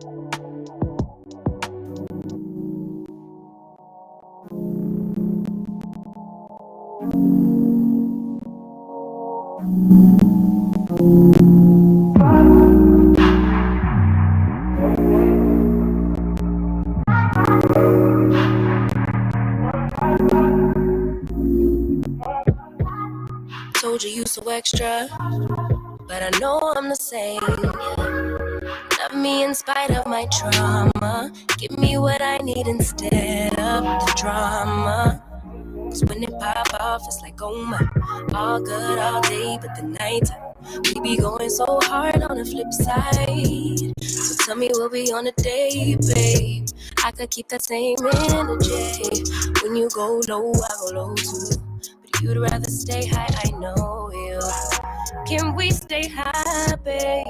Told you so extra, but I know I'm the same. Love me in spite of my trauma. Give me what I need instead of the drama. Cause when it pop off, it's like, oh my, all good all day, but the night we be going so hard on the flip side. So tell me what we on a day, babe. I could keep that same energy. When you go low, I go low too. But you'd rather stay high, I know you. Can we stay high, babe?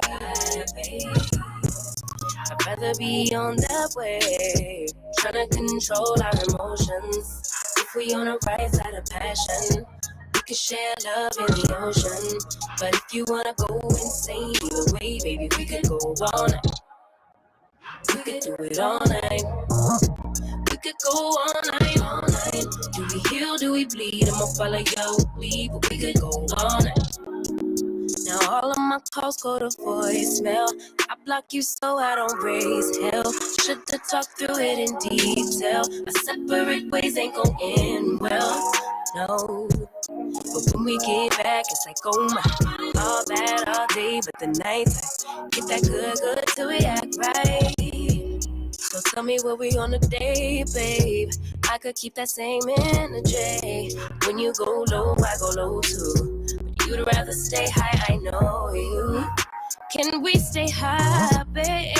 I'd rather be on that wave, trying to control our emotions. If we on the right side of passion, we could share love in the ocean. But if you wanna go insane either way, baby, we could go all night. We could do it all night. We could go all night, all night. Do we heal, do we bleed? I'ma follow your lead, but we could go all night. Now all of my calls go to voicemail. I block you so I don't raise hell. Should've talked through it in detail. Our separate ways ain't gon' end well, no. But when we get back, it's like, oh my, all bad all day, but the nights get that good till we act right. So tell me what we on a day, babe. I could keep that same energy. When you go low, I go low too. You'd rather stay high, I know you. Can we stay high, babe?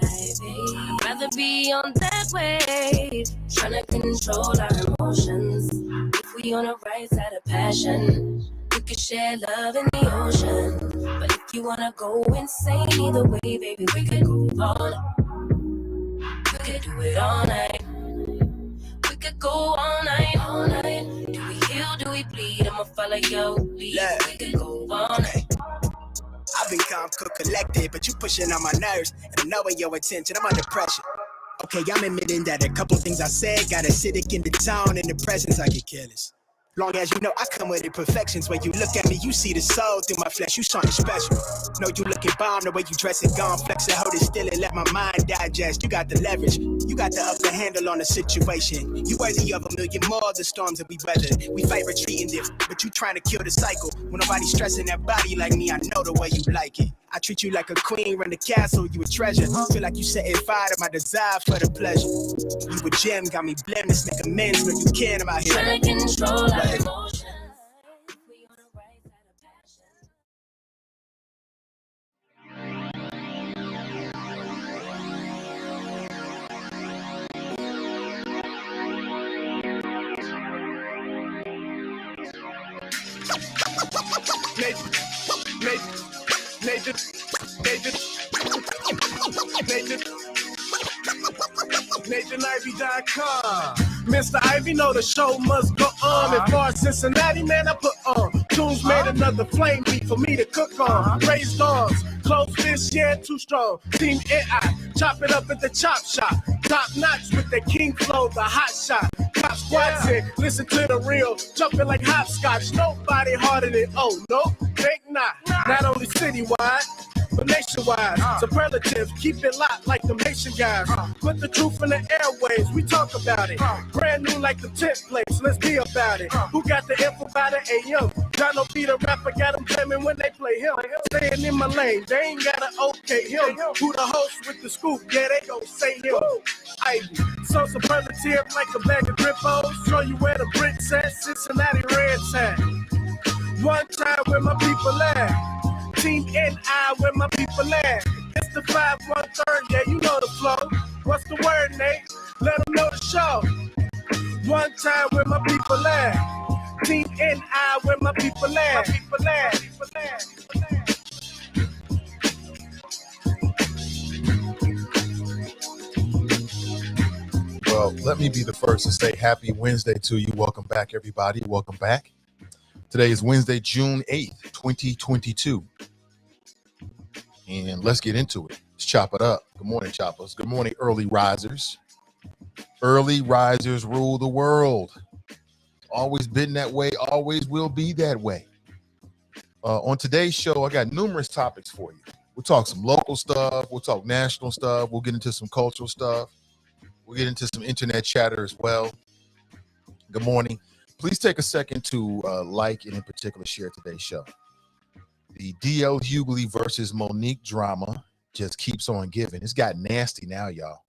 I'd rather be on that wave, trying to control our emotions. If we on the right side of passion, we could share love in the ocean. But if you wanna go insane either way, baby, we could go all night. We could do it all night. We could go all night, all night. Do we heal, do we bleed? I'ma follow your lead. Yeah. We could go all night. I've been calm, cool, collected, but you pushing on my nerves. And I'm knowing your attention, I'm under pressure. Okay, I'm admitting that a couple things I said got acidic in the tone. In the presence, I get careless. Long as you know I come with imperfections. When you look at me, you see the soul through my flesh. You something special. Know you looking bomb, the way you dress it, gone, flex it, hold it still and let my mind digest. You got the leverage, you got the upper handle on the situation. You worthy of a million more of the storms that we weathered. We fight retreating this, but you trying to kill the cycle. When nobody's stressing that body like me, I know the way you like it. I treat you like a queen, run the castle, you a treasure. Feel like you setting fire to my desire for the pleasure. You a gem, got me blemish, make amends, know you can about here. Trying to control our emotions. We on the right side of passion. NathanIvey.com. Mr. Ivey know the show must go on. And for Cincinnati, man, I put on. Tunes made another flame beat for me to cook on. Raised dogs, close fish, yeah, too strong. Team AI, chop it up at the chop shop. Top notch with the king flow, the hot shot. Cop squats in, listen to the real, jumping like hopscotch. Nobody harder than no, think not. Not only citywide, but nationwide. Superlatives, keep it locked like the nation guys. Put the truth in the airwaves, we talk about it. Brand new like the templates, let's be about it. Who got the info about it? Hey, yo, John O. B. the rapper, got them jamming when they play him. Staying in my lane, they ain't gotta okay him. Who the host with the scoop? Yeah, they gon' say him. Ivy, so superlative like a bag of Grippos. Show you where the bricks at, Cincinnati Reds at. One time where my people at. Team NI where my people at. It's the 5-1-3, yeah, you know the flow. What's the word, Nate? Let them know the show. One time where my people at. Team NI where my people at. Well, let me be the first to say happy Wednesday to you. Welcome back, everybody. Welcome back. Today is Wednesday, June 8th, 2022. And let's get into it. It's chop it up. Good morning, choppers. Good morning, early risers. Early risers rule the world. Always been that way, always will be that way. On today's show, I got numerous topics for you. We'll talk some local stuff. We'll talk national stuff. We'll get into some cultural stuff. We'll get into some internet chatter as well. Good morning. Please take a second to like and in particular share today's show. The DL Hughley versus Monique drama just keeps on giving. It's got nasty now, y'all.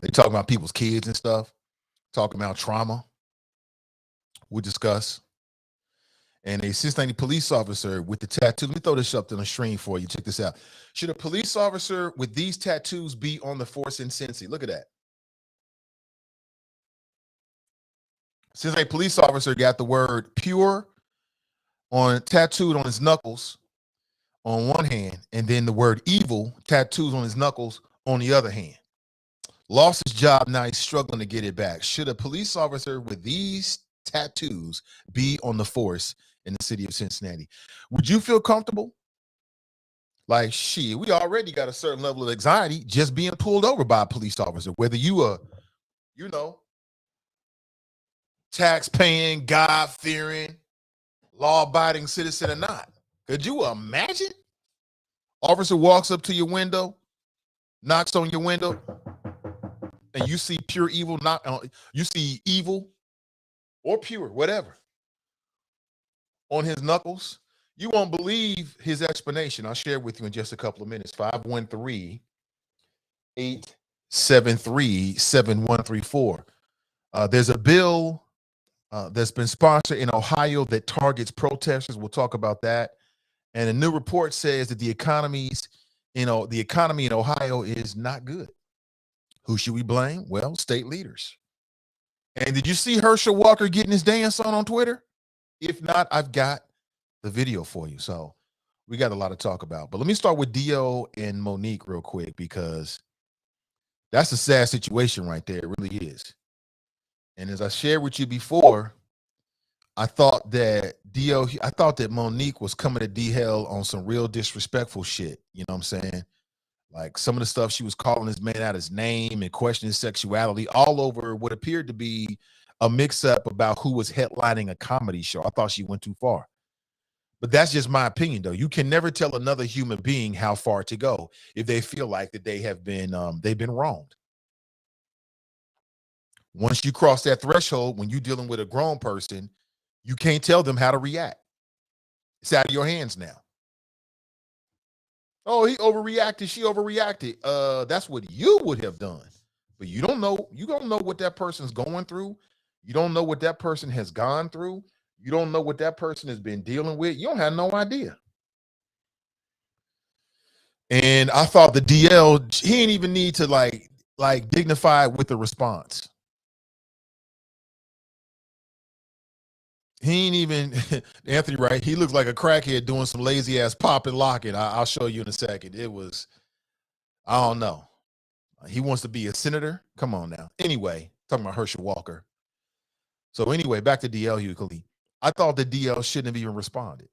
They talking about people's kids and stuff, talking about trauma. We'll discuss. And a Cincinnati police officer with the tattoo. Let me throw this up on the screen for you. Check this out. Should a police officer with these tattoos be on the force in Cincy? Look at that. Cincinnati police officer got the word pure tattooed on his knuckles on one hand, and then the word evil tattooed on his knuckles on the other hand. Lost his job, now he's struggling to get it back. Should a police officer with these tattoos be on the force in the city of Cincinnati? Would you feel comfortable? Like, shit, we already got a certain level of anxiety just being pulled over by a police officer, whether you are, tax-paying, God-fearing, law-abiding citizen or not. Could you imagine? Officer walks up to your window, knocks on your window, and you see pure evil, you see evil or pure, whatever, on his knuckles. You won't believe his explanation. I'll share with you in just a couple of minutes. 513-873-7134. There's a bill that's been sponsored in Ohio that targets protesters. We'll talk about that. And a new report says that the economy in Ohio is not good. Who should we blame? Well, state leaders. And did you see Herschel Walker getting his dance on Twitter? If not, I've got the video for you. So we got a lot to talk about. But let me start with Dio and Monique real quick, because that's a sad situation right there. It really is. And as I shared with you before, I thought that Monique was coming to D-Hell on some real disrespectful shit. You know what I'm saying? Like some of the stuff she was calling this man out his name and questioning his sexuality all over what appeared to be a mix-up about who was headlining a comedy show. I thought she went too far. But that's just my opinion, though. You can never tell another human being how far to go if they feel like that they've been wronged. Once you cross that threshold, when you're dealing with a grown person, you can't tell them how to react. It's out of your hands now. Oh, he overreacted. She overreacted. That's what you would have done. But you don't know. You don't know what that person's going through. You don't know what that person has gone through. You don't know what that person has been dealing with. You don't have no idea. And I thought the DL, he didn't even need to like dignify with the response. He ain't even, Anthony, right? He looks like a crackhead doing some lazy ass pop and lock it. I'll show you in a second. It was, I don't know. He wants to be a senator. Come on now. Anyway, talking about Herschel Walker. So anyway, back to DL Hughley. I thought the DL shouldn't have even responded.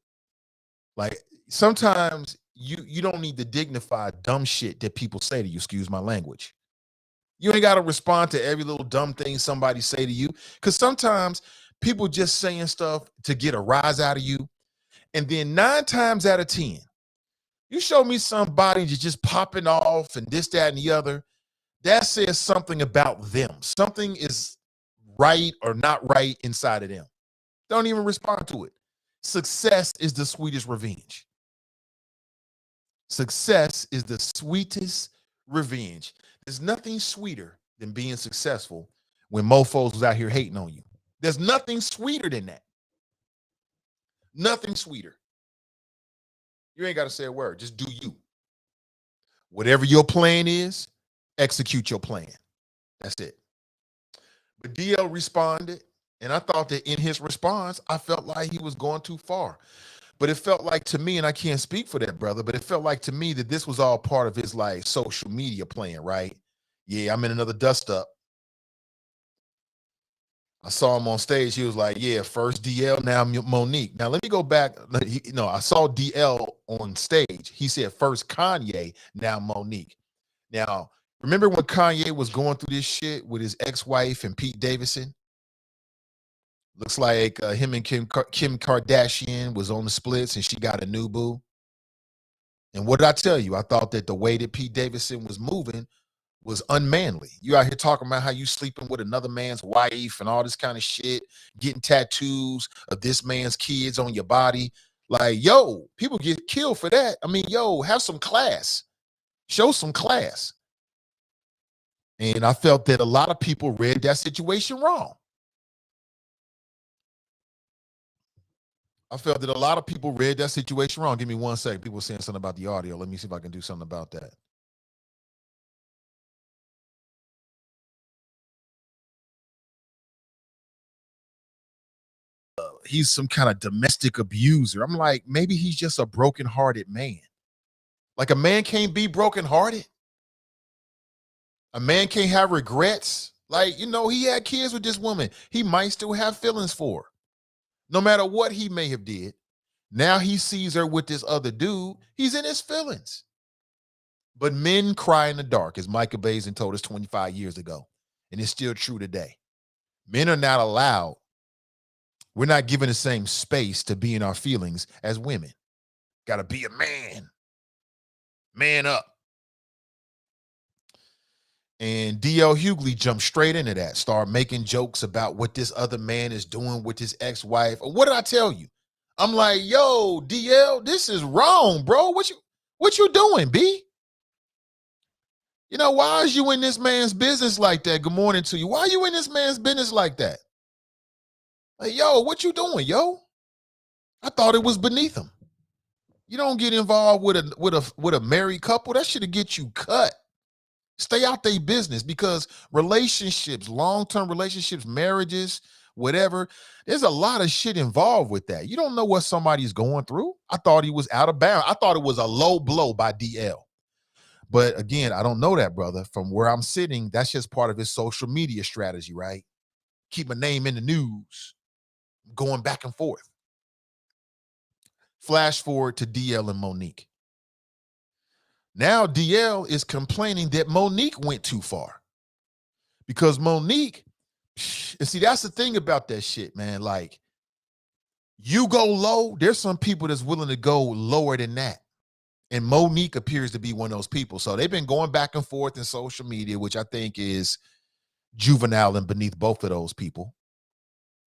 Like sometimes you don't need to dignify dumb shit that people say to you. Excuse my language. You ain't got to respond to every little dumb thing somebody say to you, because sometimes people just saying stuff to get a rise out of you. And then 9 times out of 10, you show me somebody just popping off and this, that, and the other. That says something about them. Something is right or not right inside of them. Don't even respond to it. Success is the sweetest revenge. Success is the sweetest revenge. There's nothing sweeter than being successful when mofos was out here hating on you. There's nothing sweeter than that. Nothing sweeter. You ain't got to say a word. Just do you. Whatever your plan is, execute your plan. That's it. But DL responded, and I thought that in his response, I felt like he was going too far. But it felt like to me, and I can't speak for that brother, but it felt like to me that this was all part of his like social media plan, right? Yeah, I'm in another dust up. I saw him on stage. He was like, yeah, first DL, now Monique. Now, let me go back. I saw DL on stage. He said first Kanye, now Monique. Now, remember when Kanye was going through this shit with his ex-wife and Pete Davidson? Looks like him and Kim Kardashian was on the splits and she got a new boo. And what did I tell you? I thought that the way that Pete Davidson was moving was unmanly. You out here talking about how you sleeping with another man's wife and all this kind of shit, getting tattoos of this man's kids on your body. Like, yo, people get killed for that. I mean, yo, have some class. Show some class. And I felt that a lot of people read that situation wrong. Give me 1 second. People saying something about the audio. Let me see if I can do something about that. He's some kind of domestic abuser. I'm like, maybe he's just a broken-hearted man. Like, a man can't be broken-hearted. A man can't have regrets. Like, you know, he had kids with this woman. He might still have feelings for her. No matter what he may have did. Now he sees her with this other dude. He's in his feelings. But men cry in the dark, as Michael Bazin told us 25 years ago. And it's still true today. Men are not allowed. We're not given the same space to be in our feelings as women. Got to be a man. Man up. And D.L. Hughley jumped straight into that, started making jokes about what this other man is doing with his ex-wife. What did I tell you? I'm like, yo, DL, this is wrong, bro. What you doing, B? You know, why is you in this man's business like that? Good morning to you. Why are you in this man's business like that? Like, yo, what you doing, yo? I thought it was beneath him. You don't get involved with a married couple. That should get you cut. Stay out their business, because relationships, long-term relationships, marriages, whatever, there's a lot of shit involved with that. You don't know what somebody's going through. I thought he was out of bounds. I thought it was a low blow by DL. But again, I don't know that, brother. From where I'm sitting, that's just part of his social media strategy, right? Keep my name in the news, going back and forth. Flash forward to DL and Monique. Now DL is complaining that Monique went too far. Because Monique, and see, that's the thing about that shit, man. Like, you go low, there's some people that's willing to go lower than that. And Monique appears to be one of those people. So they've been going back and forth in social media, which I think is juvenile and beneath both of those people.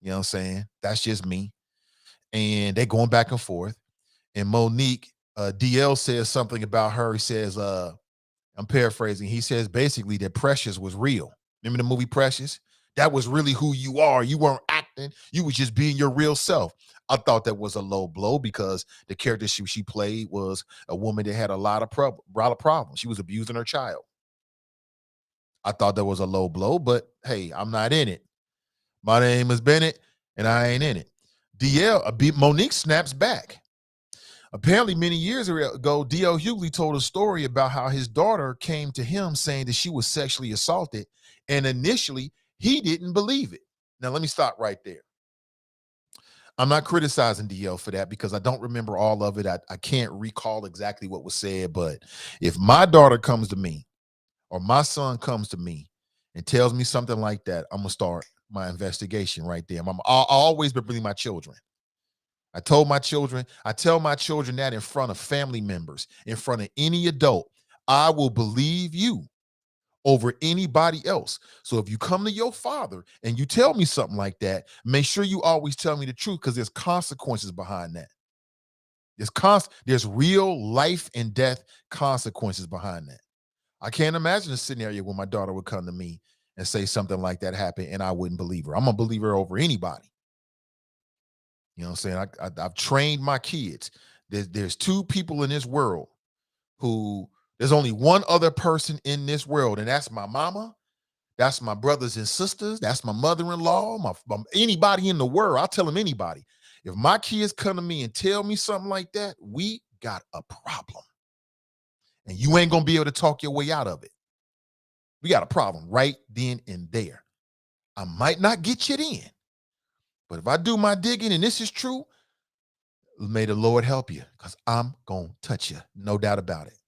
You know what I'm saying? That's just me. And they're going back and forth. And Monique, DL says something about her. He says, I'm paraphrasing. He says basically that Precious was real. Remember the movie Precious? That was really who you are. You weren't acting. You was just being your real self. I thought that was a low blow, because the character she played was a woman that had a lot of problems. She was abusing her child. I thought that was a low blow, but hey, I'm not in it. My name is Bennett, and I ain't in it. Monique snaps back. Apparently, many years ago, D.L. Hughley told a story about how his daughter came to him saying that she was sexually assaulted, and initially, he didn't believe it. Now, let me stop right there. I'm not criticizing DL for that, because I don't remember all of it. I can't recall exactly what was said, but if my daughter comes to me or my son comes to me and tells me something like that, I'm going to start my investigation right there. I'll always believe my children. I tell my children that in front of family members, in front of any adult. I will believe you over anybody else. So if you come to your father and you tell me something like that, make sure you always tell me the truth, because there's consequences behind that. There's real life and death consequences behind that. I can't imagine a scenario where my daughter would come to me and say something like that happened and I wouldn't believe her. I'm gonna believe her over anybody. You know what I'm saying? I've trained my kids. There's two people in this world there's only one other person in this world, and that's my mama. That's my brothers and sisters. That's my mother-in-law, anybody in the world. I'll tell them anybody. If my kids come to me and tell me something like that, we got a problem. And you ain't going to be able to talk your way out of it. We got a problem right then and there. I might not get you in, but if I do my digging and this is true, May the Lord help you, because I'm going to touch you. No doubt about it.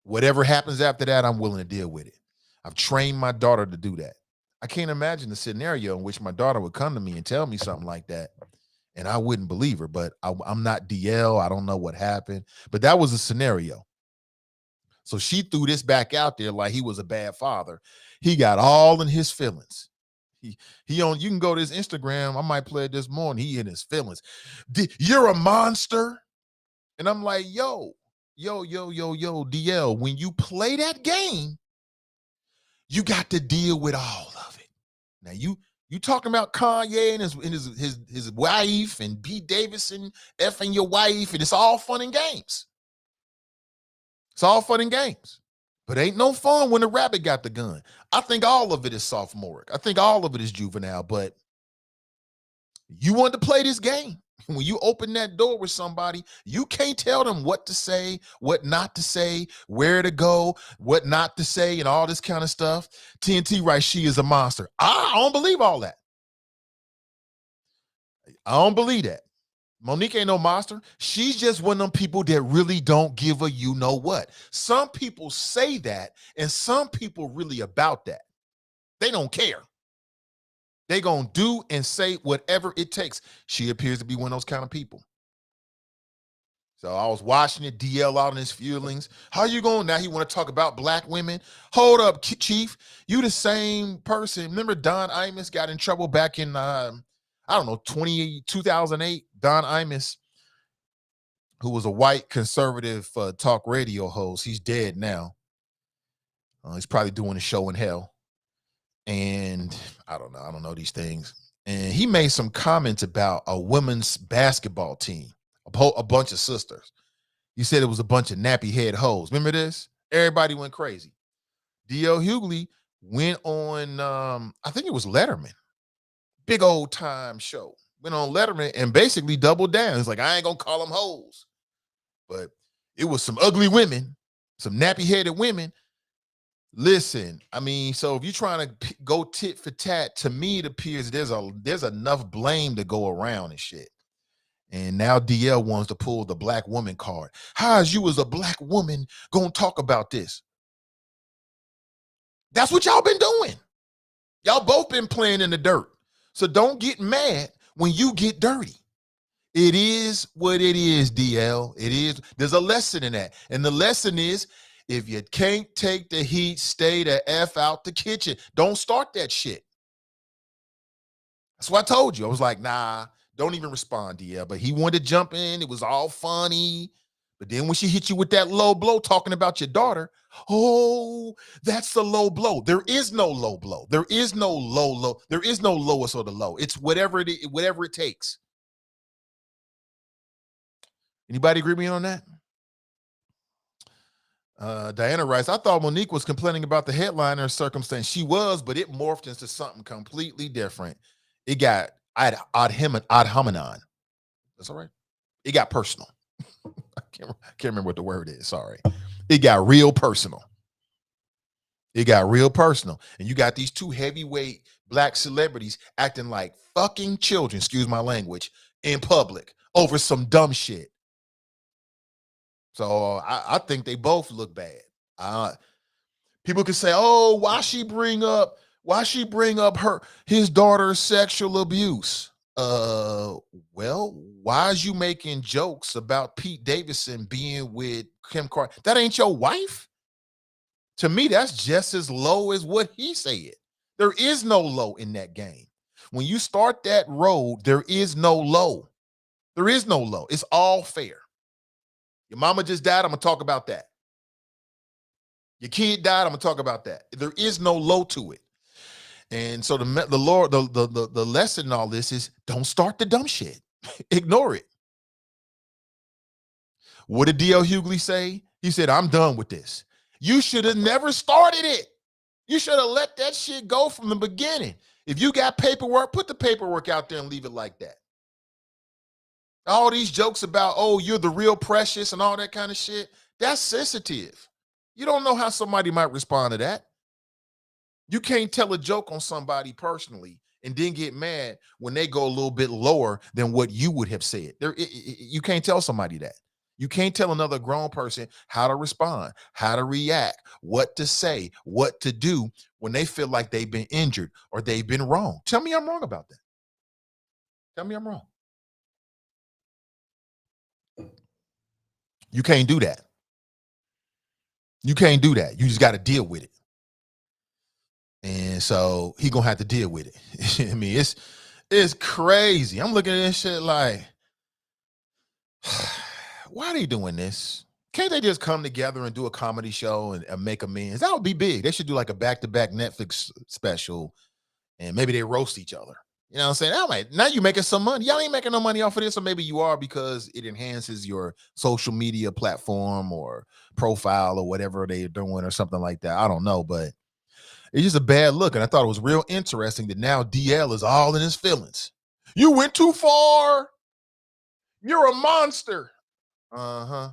Whatever happens after that, I'm willing to deal with it. I've trained my daughter to do that. I can't imagine the scenario in which my daughter would come to me and tell me something like that, and I wouldn't believe her. But I'm not DL. I don't know what happened. But that was a scenario. So she threw this back out there like he was a bad father. He got all in his feelings. He on, you can go to his Instagram. I might play it this morning. He in his feelings. You're a monster. And I'm like, yo, DL, when you play that game, you got to deal with all of it. Now you talking about Kanye and his wife and Pete Davidson effing your wife, and it's all fun and games. It's all fun and games. But ain't no fun when the rabbit got the gun. I think all of it is sophomoric. I think all of it is juvenile, but you want to play this game. When you open that door with somebody, you can't tell them what to say, what not to say, where to go, what not to say, and all this kind of stuff. TNT writes, she is a monster. I don't believe all that. I don't believe that. Monique ain't no monster. She's just one of them people that really don't give a you know what. Some people say that, and some people really about that. They don't care. They gonna do and say whatever it takes. She appears to be one of those kind of people. So I was watching it, DL out in his feelings. How you going? Now he want to talk about black women. Hold up, Chief. You the same person. Remember Don Imus got in trouble back in, 2008. Don Imus, who was a white conservative talk radio host. He's dead now. He's probably doing a show in hell. And I don't know these things. And he made some comments about a women's basketball team, a bunch of sisters. He said it was a bunch of nappy head hoes. Remember this? Everybody went crazy. D.L. Hughley went on, I think it was Letterman. Big old time show. Went on Letterman and basically doubled down. It's like, I ain't gonna call them hoes. But it was some ugly women, some nappy-headed women. Listen, I mean, so if you're trying to go tit for tat, to me it appears there's enough blame to go around and shit. And now DL wants to pull the black woman card. How is you as a black woman gonna talk about this? That's what y'all been doing. Y'all both been playing in the dirt. So don't get mad when you get dirty. It is what it is, DL. It is. There's a lesson in that. And the lesson is, if you can't take the heat, stay the F out the kitchen. Don't start that shit. That's what I told you. I was like, nah, don't even respond, DL. But he wanted to jump in. It was all funny. But then when she hit you with that low blow talking about your daughter, oh, that's the low blow. There is no low blow. There is no low. There is no lowest or the low. It's whatever it takes. Anybody agree with me on that? Diana writes, I thought Monique was complaining about the headliner circumstance. She was, but it morphed into something completely different. It got ad hominem. That's all right. It got personal. I can't remember what the word is. Sorry. It got real personal. It got real personal. And you got these two heavyweight black celebrities acting like fucking children, excuse my language, in public over some dumb shit. So I think they both look bad. People can say, "Oh, why she bring up his daughter's sexual abuse?" Well, why is you making jokes about Pete Davidson being with Kim Kardashian? That ain't your wife. To me, that's just as low as what he said. There is no low in that game. When you start that road, there is no low. There is no low. It's all fair. Your mama just died, I'm going to talk about that. Your kid died, I'm going to talk about that. There is no low to it. And so the lesson in all this is don't start the dumb shit. Ignore it. What did D.L. Hughley say? He said, I'm done with this. You should have never started it. You should have let that shit go from the beginning. If you got paperwork, put the paperwork out there and leave it like that. All these jokes about, oh, you're the real precious and all that kind of shit, that's sensitive. You don't know how somebody might respond to that. You can't tell a joke on somebody personally and then get mad when they go a little bit lower than what you would have said. You can't tell somebody that. You can't tell another grown person how to respond, how to react, what to say, what to do when they feel like they've been injured or they've been wrong. Tell me I'm wrong about that. Tell me I'm wrong. You can't do that. You can't do that. You just got to deal with it. And so he gonna have to deal with it. I mean, it's crazy. I'm looking at this shit like, why are they doing this? Can't they just come together and do a comedy show and make amends? That would be big. They should do like a back-to-back Netflix special, and maybe they roast each other. You know what I'm saying? I'm like, now you making some money. Y'all ain't making no money off of this, or maybe you are because it enhances your social media platform or profile or whatever they're doing or something like that. I don't know, but it's just a bad look. And I thought it was real interesting that now DL is all in his feelings. You went too far. You're a monster. Uh-huh.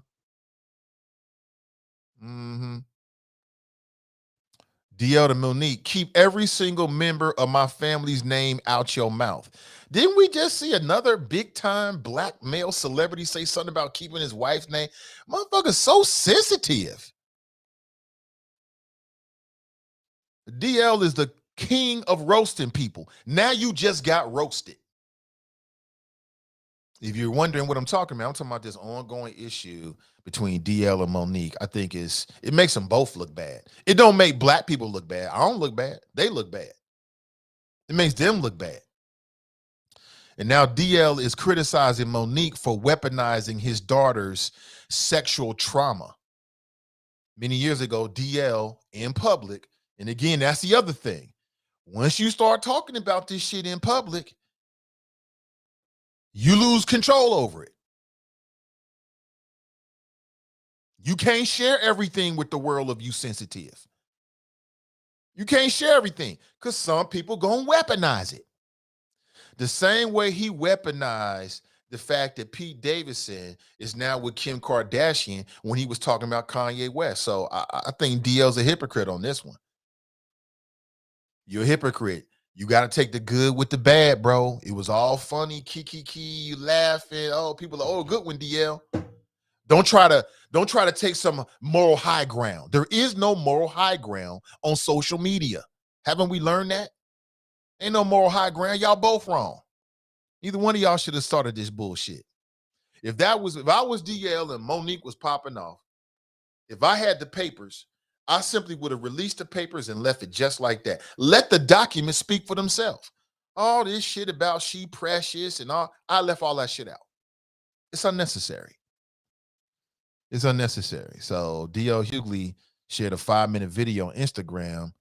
Mm-hmm. DL to Monique, keep every single member of my family's name out your mouth. Didn't we just see another big-time black male celebrity say something about keeping his wife's name? Motherfucker's so sensitive. DL is the king of roasting people. Now you just got roasted. If you're wondering what I'm talking about, I'm talking about this ongoing issue between DL and Monique. I think it makes them both look bad. It don't make black people look bad. I don't look bad. They look bad. It makes them look bad. And now DL is criticizing Monique for weaponizing his daughter's sexual trauma. Many years ago, DL in public, and again, that's the other thing. Once you start talking about this shit in public, you lose control over it. You can't share everything with the world of you sensitive. You can't share everything because some people gonna weaponize it. The same way he weaponized the fact that Pete Davidson is now with Kim Kardashian when he was talking about Kanye West. So I think DL's a hypocrite on this one. You're a hypocrite. You got to take the good with the bad, bro. It was all funny, kiki, you laughing. Oh, people are, oh, good one, DL. Don't try to take some moral high ground. There is no moral high ground on social media. Haven't we learned that? Ain't no moral high ground. Y'all both wrong. Either one of y'all should have started this bullshit. If I was DL and Monique was popping off, if I had the papers, I simply would have released the papers and left it just like that. Let the documents speak for themselves. All this shit about she precious and all, I left all that shit out. It's unnecessary. It's unnecessary. So DL Hughley shared a 5-minute video on Instagram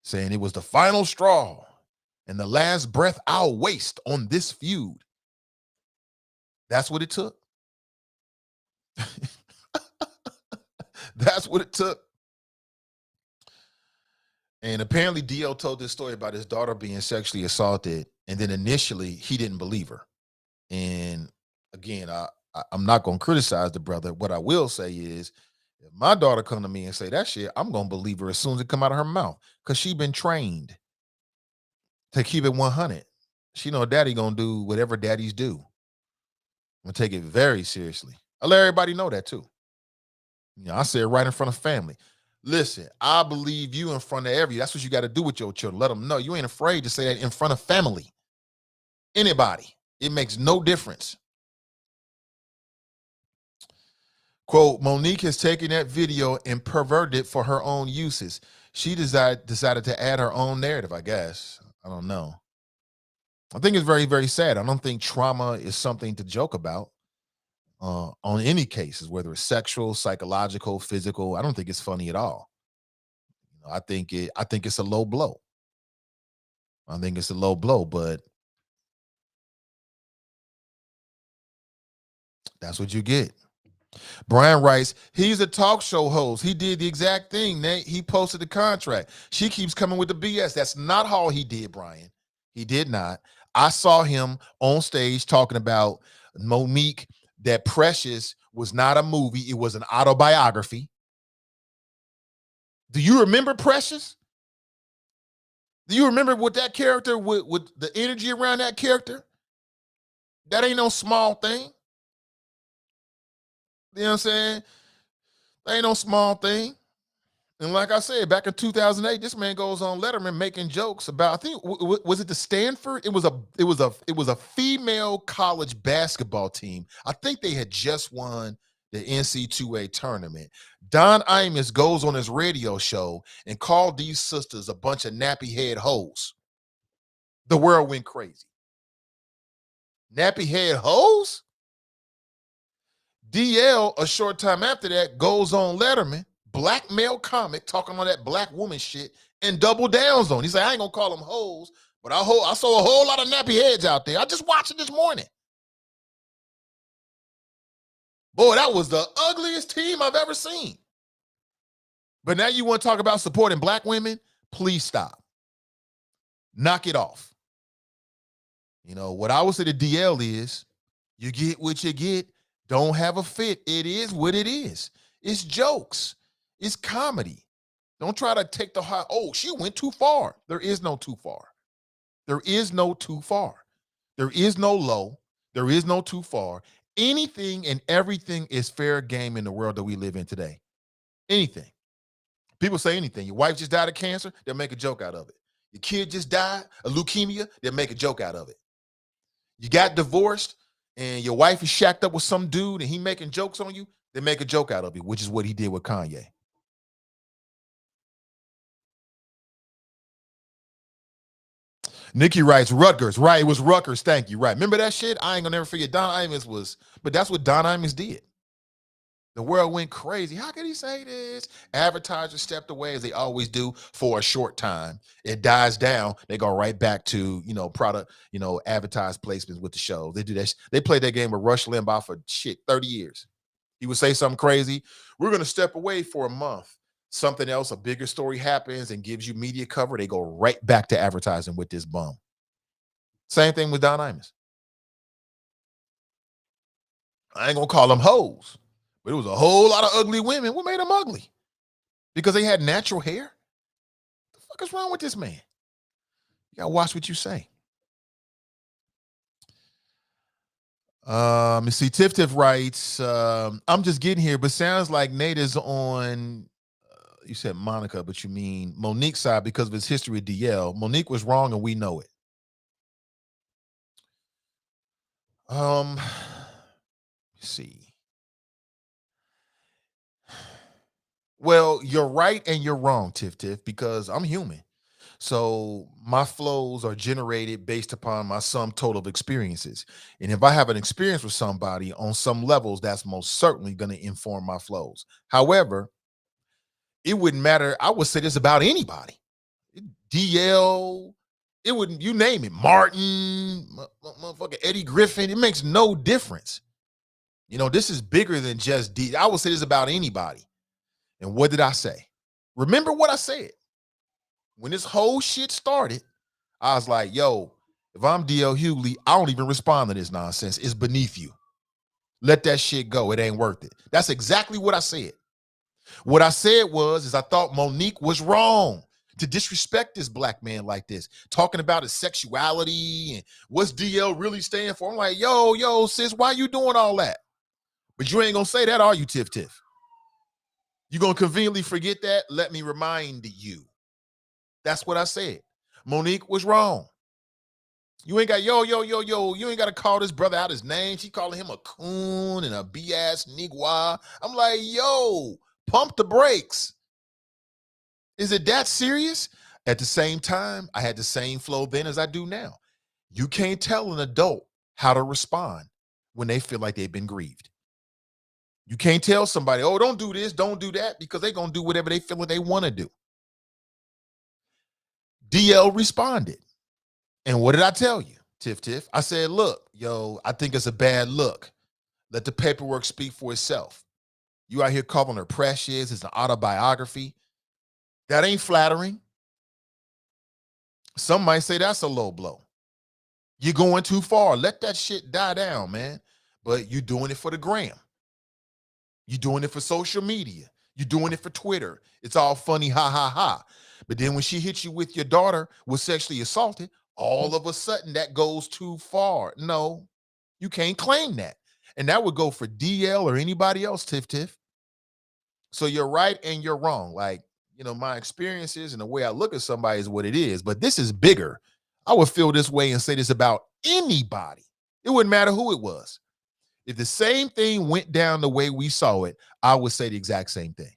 saying it was the final straw and the last breath I'll waste on this feud. That's what it took. That's what it took. And apparently DL told this story about his daughter being sexually assaulted, and then initially he didn't believe her. And again, I'm not going to criticize the brother. What I will say is, if my daughter come to me and say that shit, I'm going to believe her as soon as it come out of her mouth, because she been trained to keep it 100. She know daddy going to do whatever daddies do. I'm going to take it very seriously. I let everybody know that too. You know, I say it right in front of family. Listen, I believe you in front of everybody. That's what you got to do with your children. Let them know you ain't afraid to say that in front of family. Anybody. It makes no difference. Quote, Monique has taken that video and perverted it for her own uses. She decided to add her own narrative, I guess. I don't know. I think it's very, very sad. I don't think trauma is something to joke about on any cases, whether it's sexual, psychological, physical. I don't think it's funny at all. You know, I think it's a low blow. I think it's a low blow, but that's what you get. Brian writes, he's a talk show host. He did the exact thing, Nate. He posted the contract. She keeps coming with the BS. That's not all he did, Brian. He did not. I saw him on stage talking about Monique, that Precious was not a movie. It was an autobiography. Do you remember Precious? Do you remember what that character, with the energy around that character? That ain't no small thing. You know what I'm saying? That ain't no small thing. And like I said, back in 2008, this man goes on Letterman making jokes about, I think, was it the Stanford? It was a female college basketball team. I think they had just won the NC2A tournament. Don Imus goes on his radio show and called these sisters a bunch of nappy head hoes. The world went crazy. Nappy head hoes? DL, a short time after that, goes on Letterman, black male comic, talking on that black woman shit, and double downs on. He said, I ain't gonna call them hoes, but I saw a whole lot of nappy heads out there. I just watched it this morning. Boy, that was the ugliest team I've ever seen. But now you want to talk about supporting black women? Please stop. Knock it off. You know, what I would say to DL is, you get what you get. Don't have a fit. It is what it is. It's jokes. It's comedy. Don't try to take the high. Oh, she went too far. There is no too far. There is no too far. There is no low. There is no too far. Anything and everything is fair game in the world that we live in today. Anything. People say anything. Your wife just died of cancer, they'll make a joke out of it. Your kid just died of leukemia, they'll make a joke out of it. You got divorced, and your wife is shacked up with some dude and he making jokes on you, they make a joke out of it, which is what he did with Kanye. Nikki writes, Rutgers. Right, it was Rutgers. Thank you. Right. Remember that shit? I ain't gonna never forget. Don Imus was, but that's what Don Imus did. The world went crazy. How could he say this? Advertisers stepped away, as they always do, for a short time. It dies down. They go right back to, product, advertised placements with the show. They do that. They played that game with Rush Limbaugh for 30 years. He would say something crazy. We're going to step away for a month. Something else, a bigger story happens and gives you media cover. They go right back to advertising with this bum. Same thing with Don Imus. I ain't going to call them hoes. But it was a whole lot of ugly women. What made them ugly? Because they had natural hair? What the fuck is wrong with this man? You gotta watch what you say. Let me see. Tiff writes, I'm just getting here, but sounds like Nate is on, you said Monica, but you mean Monique's side because of his history with DL. Monique was wrong and we know it. Let's see. Well, you're right and you're wrong, Tiff, because I'm human. So my flows are generated based upon my sum total of experiences. And if I have an experience with somebody on some levels, that's most certainly going to inform my flows. However, it wouldn't matter. I would say this about anybody. DL, it wouldn't, you name it, Martin, motherfucker Eddie Griffin, it makes no difference. This is bigger than just D. I would say this about anybody. And what did I say? Remember what I said. When this whole shit started, I was like, yo, if I'm DL Hughley, I don't even respond to this nonsense. It's beneath you. Let that shit go. It ain't worth it. That's exactly what I said. What I said is I thought Monique was wrong to disrespect this black man like this, talking about his sexuality and what's DL really stand for. I'm like, yo, sis, why you doing all that? But you ain't gonna say that, are you, Tiff? You gonna conveniently forget that? Let me remind you. That's what I said. Monique was wrong. You ain't got, you ain't got to call this brother out his name. She calling him a coon and a BS nigwa. I'm like, yo, pump the brakes. Is it that serious? At the same time, I had the same flow then as I do now. You can't tell an adult how to respond when they feel like they've been grieved. You can't tell somebody, oh, don't do this, don't do that, because they're going to do whatever they feel like they want to do. DL responded. And what did I tell you, Tiff? I said, look, yo, I think it's a bad look. Let the paperwork speak for itself. You out here calling her precious. It's an autobiography. That ain't flattering. Some might say that's a low blow. You're going too far. Let that shit die down, man. But you're doing it for the gram. You're doing it for social media. You're doing it for Twitter. It's all funny, ha, ha, ha. But then when she hits you with your daughter was sexually assaulted, all of a sudden that goes too far. No, you can't claim that. And that would go for DL or anybody else, Tiff Tiff. So you're right and you're wrong. Like, my experiences and the way I look at somebody is what it is. But this is bigger. I would feel this way and say this about anybody. It wouldn't matter who it was. If the same thing went down the way we saw it, I would say the exact same thing.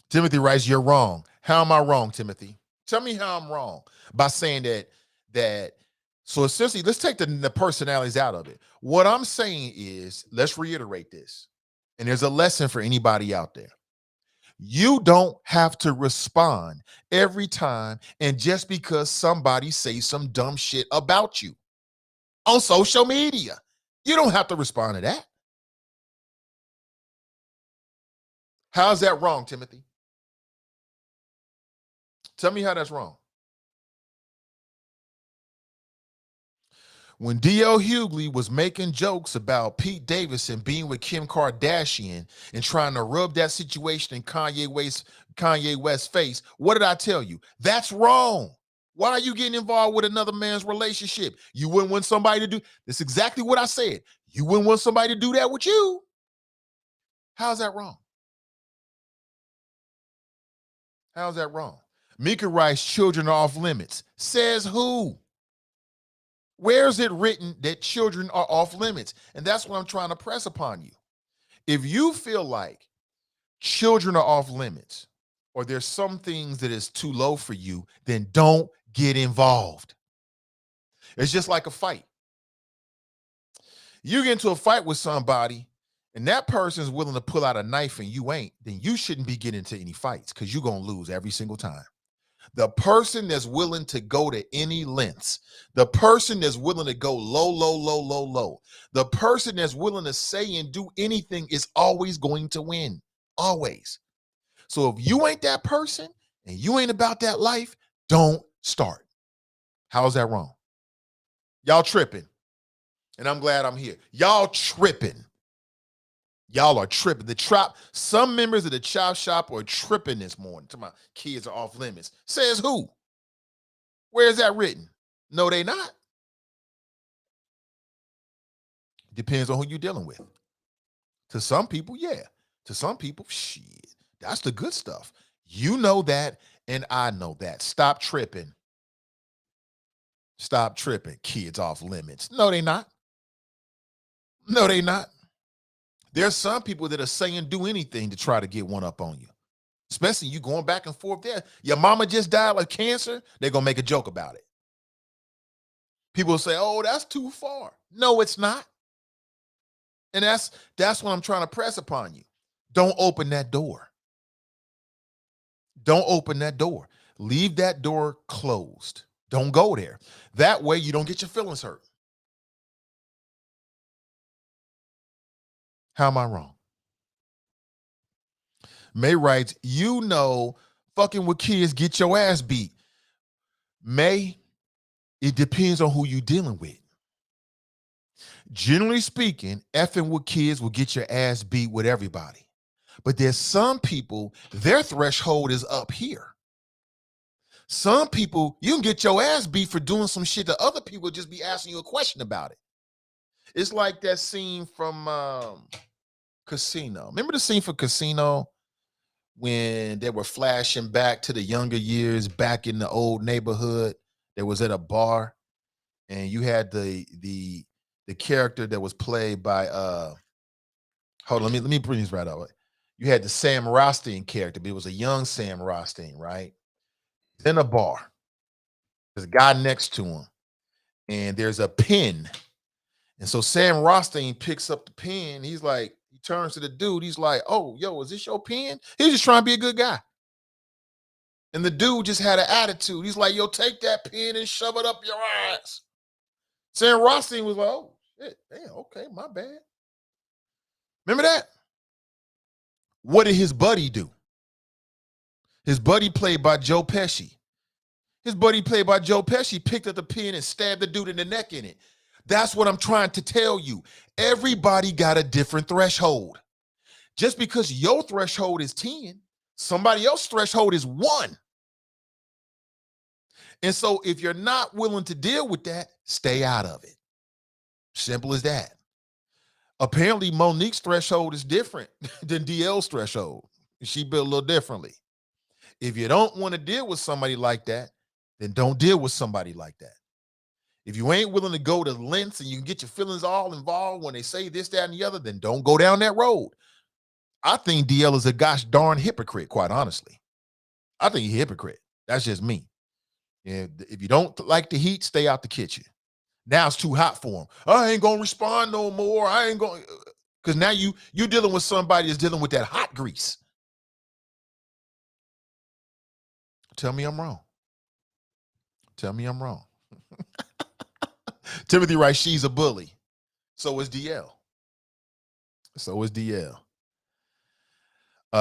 Timothy writes, you're wrong. How am I wrong, Timothy? Tell me how I'm wrong by saying that. So essentially, let's take the personalities out of it. What I'm saying is, let's reiterate this. And there's a lesson for anybody out there. You don't have to respond every time and just because somebody says some dumb shit about you on social media. You don't have to respond to that. How's that wrong, Timothy? Tell me how that's wrong. When D.L. Hughley was making jokes about Pete Davidson being with Kim Kardashian and trying to rub that situation in Kanye West's face, what did I tell you? That's wrong. Why are you getting involved with another man's relationship? You wouldn't want somebody to do. That's exactly what I said. You wouldn't want somebody to do that with you. How's that wrong? How's that wrong? Mika writes, children are off limits. Says who? Where's it written that children are off limits? And that's what I'm trying to press upon you. If you feel like children are off limits or there's some things that is too low for you, then don't get involved. It's just like a fight. You get into a fight with somebody and that person is willing to pull out a knife and you ain't, then you shouldn't be getting into any fights because you're going to lose every single time. The person that's willing to go to any lengths, the person that's willing to go low, the person that's willing to say and do anything is always going to win, always. So if you ain't that person and you ain't about that life, don't start. How's that wrong? Y'all tripping, and I'm glad I'm here. Y'all tripping. Y'all are tripping. Some members of the chop shop are tripping this morning. My kids are off limits. Says who? Where is that written? No, they not. Depends on who you're dealing with. To some people, yeah. To some people, shit. That's the good stuff. You know that, and I know that. Stop tripping. Stop tripping. Kids off limits. No, they not. No, they not. There's some people that are saying do anything to try to get one up on you. Especially you going back and forth there. Your mama just died of cancer. They're going to make a joke about it. People say, oh, that's too far. No, it's not. And that's what I'm trying to press upon you. Don't open that door. Don't open that door. Leave that door closed. Don't go there. That way you don't get your feelings hurt. How am I wrong? May writes, fucking with kids get your ass beat. May, it depends on who you're dealing with. Generally speaking, effing with kids will get your ass beat with everybody. But there's some people, their threshold is up here. Some people, you can get your ass beat for doing some shit that other people just be asking you a question about it. It's like that scene from Casino. Remember the scene for Casino when they were flashing back to the younger years back in the old neighborhood? That was at a bar, and you had the character that was played by hold on, let me bring this right up. You had the Sam Rothstein character, but it was a young Sam Rothstein, right? In a bar. There's a guy next to him, and there's a pen. And so Sam Rothstein picks up the pen. He's like, he turns to the dude. He's like, oh, yo, is this your pen? He's just trying to be a good guy. And the dude just had an attitude. He's like, yo, take that pen and shove it up your ass. Sam Rothstein was like, oh, shit, damn, okay, my bad. Remember that? What did his buddy do? His buddy, played by Joe Pesci. Picked up the pen and stabbed the dude in the neck in it. That's what I'm trying to tell you. Everybody got a different threshold. Just because your threshold is 10, somebody else's threshold is 1. And so if you're not willing to deal with that, stay out of it. Simple as that. Apparently, Monique's threshold is different than DL's threshold. She built a little differently. If you don't want to deal with somebody like that, then don't deal with somebody like that. If you ain't willing to go to lengths and you can get your feelings all involved when they say this, that, and the other, then don't go down that road. I think DL is a gosh darn hypocrite, quite honestly. I think he's a hypocrite. That's just me. If you don't like the heat, stay out the kitchen. Now it's too hot for him. I ain't gonna respond no more. I ain't going, because now you dealing with somebody that's dealing with that hot grease. Tell me I'm wrong. Tell me I'm wrong. Timothy writes, she's a bully. So is DL. So is DL.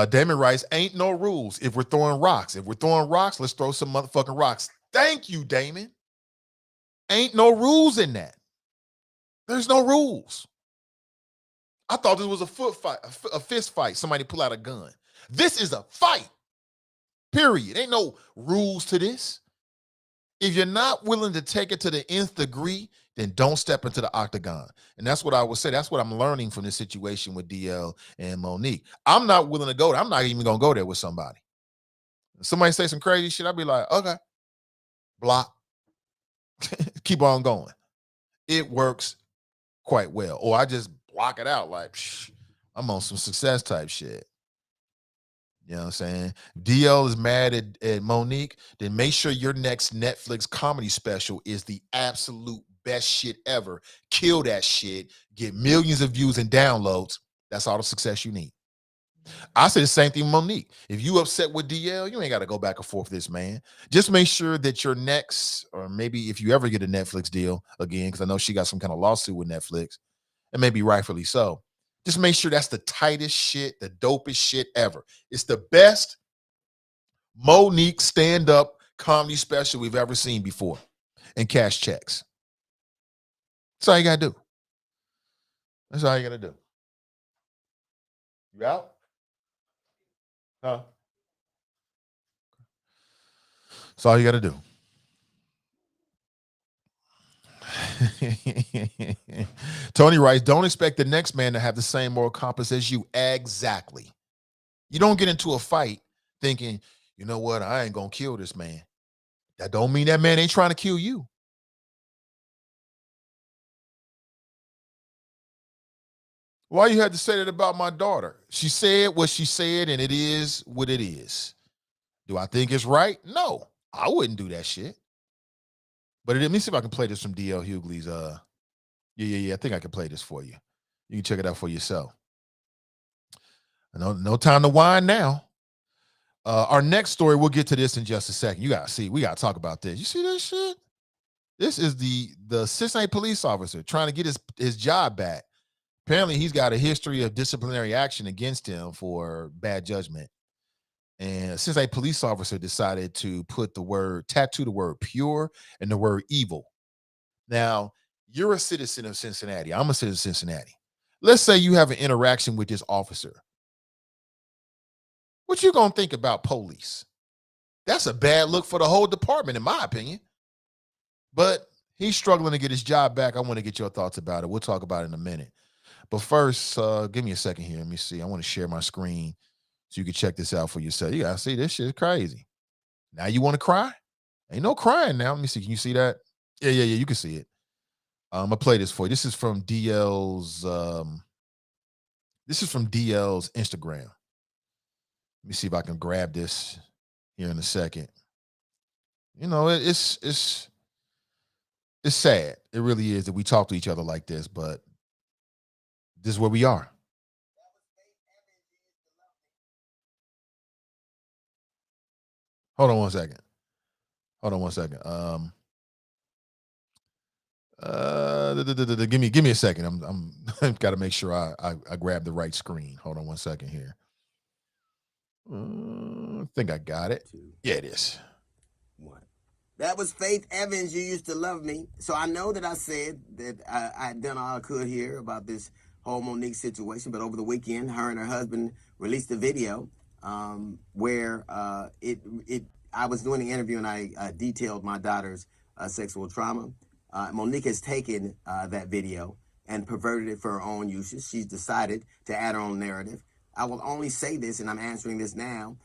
Damon writes, ain't no rules if we're throwing rocks. If we're throwing rocks, let's throw some motherfucking rocks. Thank you, Damon. Ain't no rules in that. There's no rules. I thought this was a foot fight, a fist fight. Somebody pull out a gun. This is a fight. Period. Ain't no rules to this. If you're not willing to take it to the nth degree, then don't step into the octagon. And that's what I would say. That's what I'm learning from this situation with DL and Monique. I'm not willing to go there. I'm not even going to go there with somebody. If somebody say some crazy shit, I'll be like, okay, block. Keep on going. It works quite well. Or I just block it out like, I'm on some success type shit. You know what I'm saying? DL is mad at Monique. Then make sure your next Netflix comedy special is the absolute best shit ever. Kill that shit. Get millions of views and downloads. That's all the success you need. I say the same thing with Monique. If you upset with DL, you ain't got to go back and forth with this man. Just make sure that your next, or maybe if you ever get a Netflix deal again, because I know she got some kind of lawsuit with Netflix, and maybe rightfully so. Just make sure that's the tightest shit, the dopest shit ever. It's the best Monique stand-up comedy special we've ever seen before. And cash checks. That's all you got to do. That's all you got to do. You out? Huh? That's all you got to do. Tony writes, don't expect the next man to have the same moral compass as you. Exactly. You don't get into a fight thinking, you know what, I ain't gonna kill this man. That don't mean that man ain't trying to kill you. Why you had to say that about my daughter? She said what she said, and it is what it is. Do I think it's right? No, I wouldn't do that shit. But let me see if I can play this from DL Hughley's. Yeah. I think I can play this for you. You can check it out for yourself. No time to whine now. Our next story, we'll get to this in just a second. You gotta see, we gotta talk about this. You see this shit? This is the Cincinnati police officer trying to get his job back. Apparently, he's got a history of disciplinary action against him for bad judgment. And a Cincinnati police officer decided to tattoo the word pure and the word evil. Now, you're a citizen of Cincinnati. I'm a citizen of Cincinnati. Let's say you have an interaction with this officer. What you gonna think about police? That's a bad look for the whole department, in my opinion. But he's struggling to get his job back. I want to get your thoughts about it. We'll talk about it in a minute. But first, give me a second here. Let me see. I want to share my screen so you can check this out for yourself. You gotta see, this shit is crazy. Now you want to cry? Ain't no crying now. Let me see. Can you see that? Yeah. You can see it. I'm gonna play this for you. This is from DL's. This is from DL's Instagram. Let me see if I can grab this here in a second. You know, it's sad. It really is that we talk to each other like this, but this is where we are. Hold on one second. Give me a second. I'm got to make sure I grab the right screen. Hold on one second here. I think I got it. Yeah, it is. What? That was Faith Evans. You used to love me. So I know that I said that I had done all I could here about this whole Monique situation, but over the weekend, her and her husband released a video where I was doing the interview and I detailed my daughter's sexual trauma. Monique has taken that video and perverted it for her own uses. She's decided to add her own narrative. I will only say this, and I'm answering this now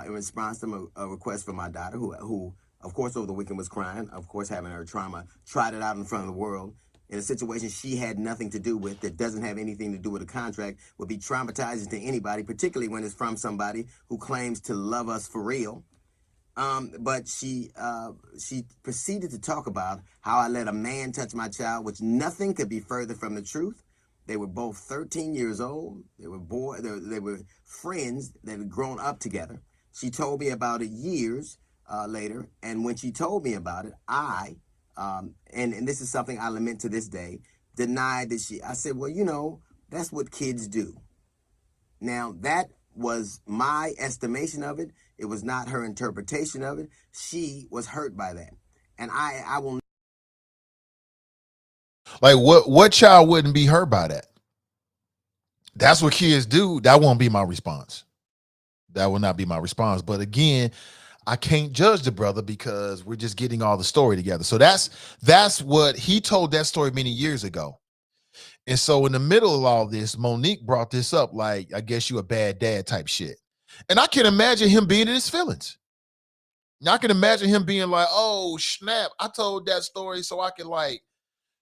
in response to a request from my daughter, who, of course, over the weekend was crying, of course, having her trauma, tried it out in front of the world in a situation she had nothing to do with, that doesn't have anything to do with a contract, would be traumatizing to anybody, particularly when it's from somebody who claims to love us for real. But she proceeded to talk about how I let a man touch my child, which nothing could be further from the truth. They were both 13 years old. They were friends that had grown up together. She told me about it years later, and when she told me about it, and this is something I lament to this day, denied that I said, well, you know, that's what kids do. Now, that was my estimation of it. It was not her interpretation of it. She was hurt by that. And I will. Like, what child wouldn't be hurt by that? That's what kids do. That won't be my response. That will not be my response. But again, I can't judge the brother because we're just getting all the story together. So that's what he told that story many years ago. And so in the middle of all this, Monique brought this up like, I guess you a bad dad type shit. And I can imagine him being in his feelings. Now, I can imagine him being like, oh, snap, I told that story so I can like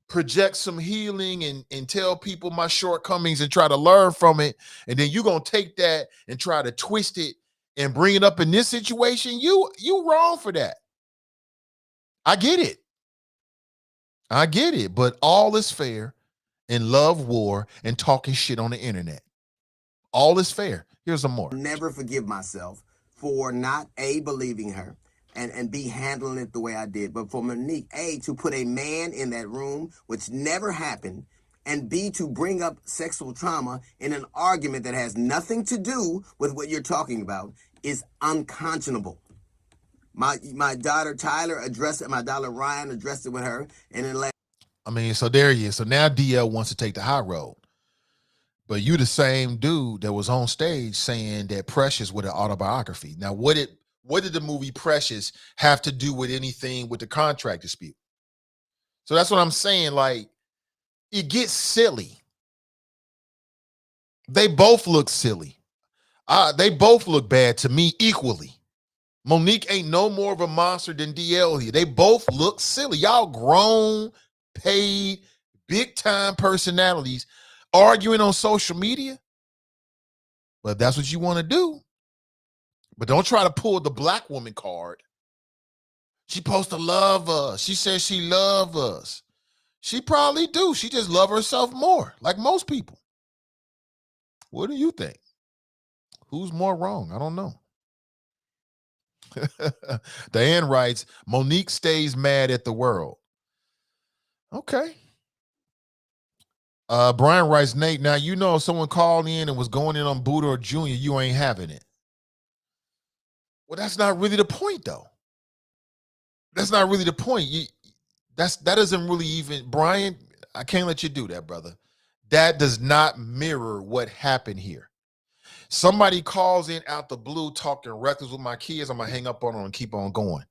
project some healing and tell people my shortcomings and try to learn from it. And then you're going to take that and try to twist it and bring it up in this situation. You wrong for that. I get it. But all is fair in love, war, and talking shit on the internet. All is fair. Here's some more. Never forgive myself for not believing her and B, handling it the way I did, but for Monique, to put a man in that room, which never happened, and B, to bring up sexual trauma in an argument that has nothing to do with what you're talking about, is unconscionable. My daughter Tyler addressed it, my daughter Ryan addressed it with her, and then so there he is. So now DL wants to take the high road. But you the same dude that was on stage saying that Precious was an autobiography. Now, what did the movie Precious have to do with anything with the contract dispute? So that's what I'm saying. Like, it gets silly. They both look silly. They both look bad to me equally. Monique ain't no more of a monster than DL here. They both look silly. Y'all grown, paid, big-time personalities arguing on social media. But that's what you want to do. But don't try to pull the black woman card. She supposed to love us. She says she love us. She probably do. She just love herself more, like most people. What do you think? Who's more wrong? I don't know. Diane writes, Monique stays mad at the world. Okay. Brian writes, Nate, now you know if someone called in and was going in on Buddha or Junior, you ain't having it. Well, that's not really the point, though. That's not really the point. That doesn't really even, Brian, I can't let you do that, brother. That does not mirror what happened here. Somebody calls in out the blue talking reckless with my kids, I'm going to hang up on them and keep on going.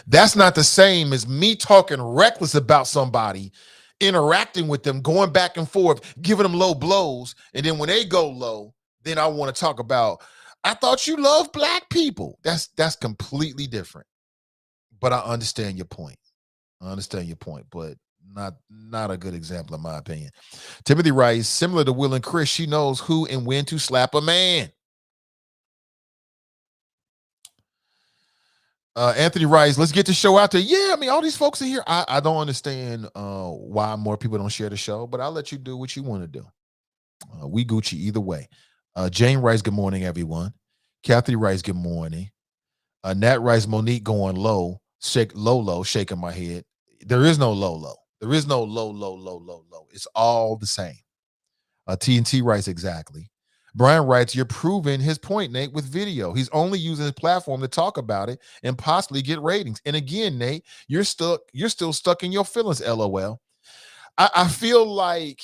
That's not the same as me talking reckless about somebody, interacting with them, going back and forth, giving them low blows. And then when they go low, then I want to talk about, I thought you loved black people. That's completely different. But I understand your point. But not a good example in my opinion. Timothy writes, similar to Will and Chris, she knows who and when to slap a man. Anthony writes, let's get the show out there. Yeah, I mean, all these folks are here. I don't understand why more people don't share the show, but I'll let you do what you want to do. We Gucci either way. Jane writes, good morning, everyone. Kathy writes, good morning. Nat writes, Monique going low, shaking my head. There is no low. There is no low. It's all the same. TNT writes, exactly. Brian writes, you're proving his point, Nate, with video. He's only using his platform to talk about it and possibly get ratings. And again, Nate, you're still stuck in your feelings, LOL. I feel like,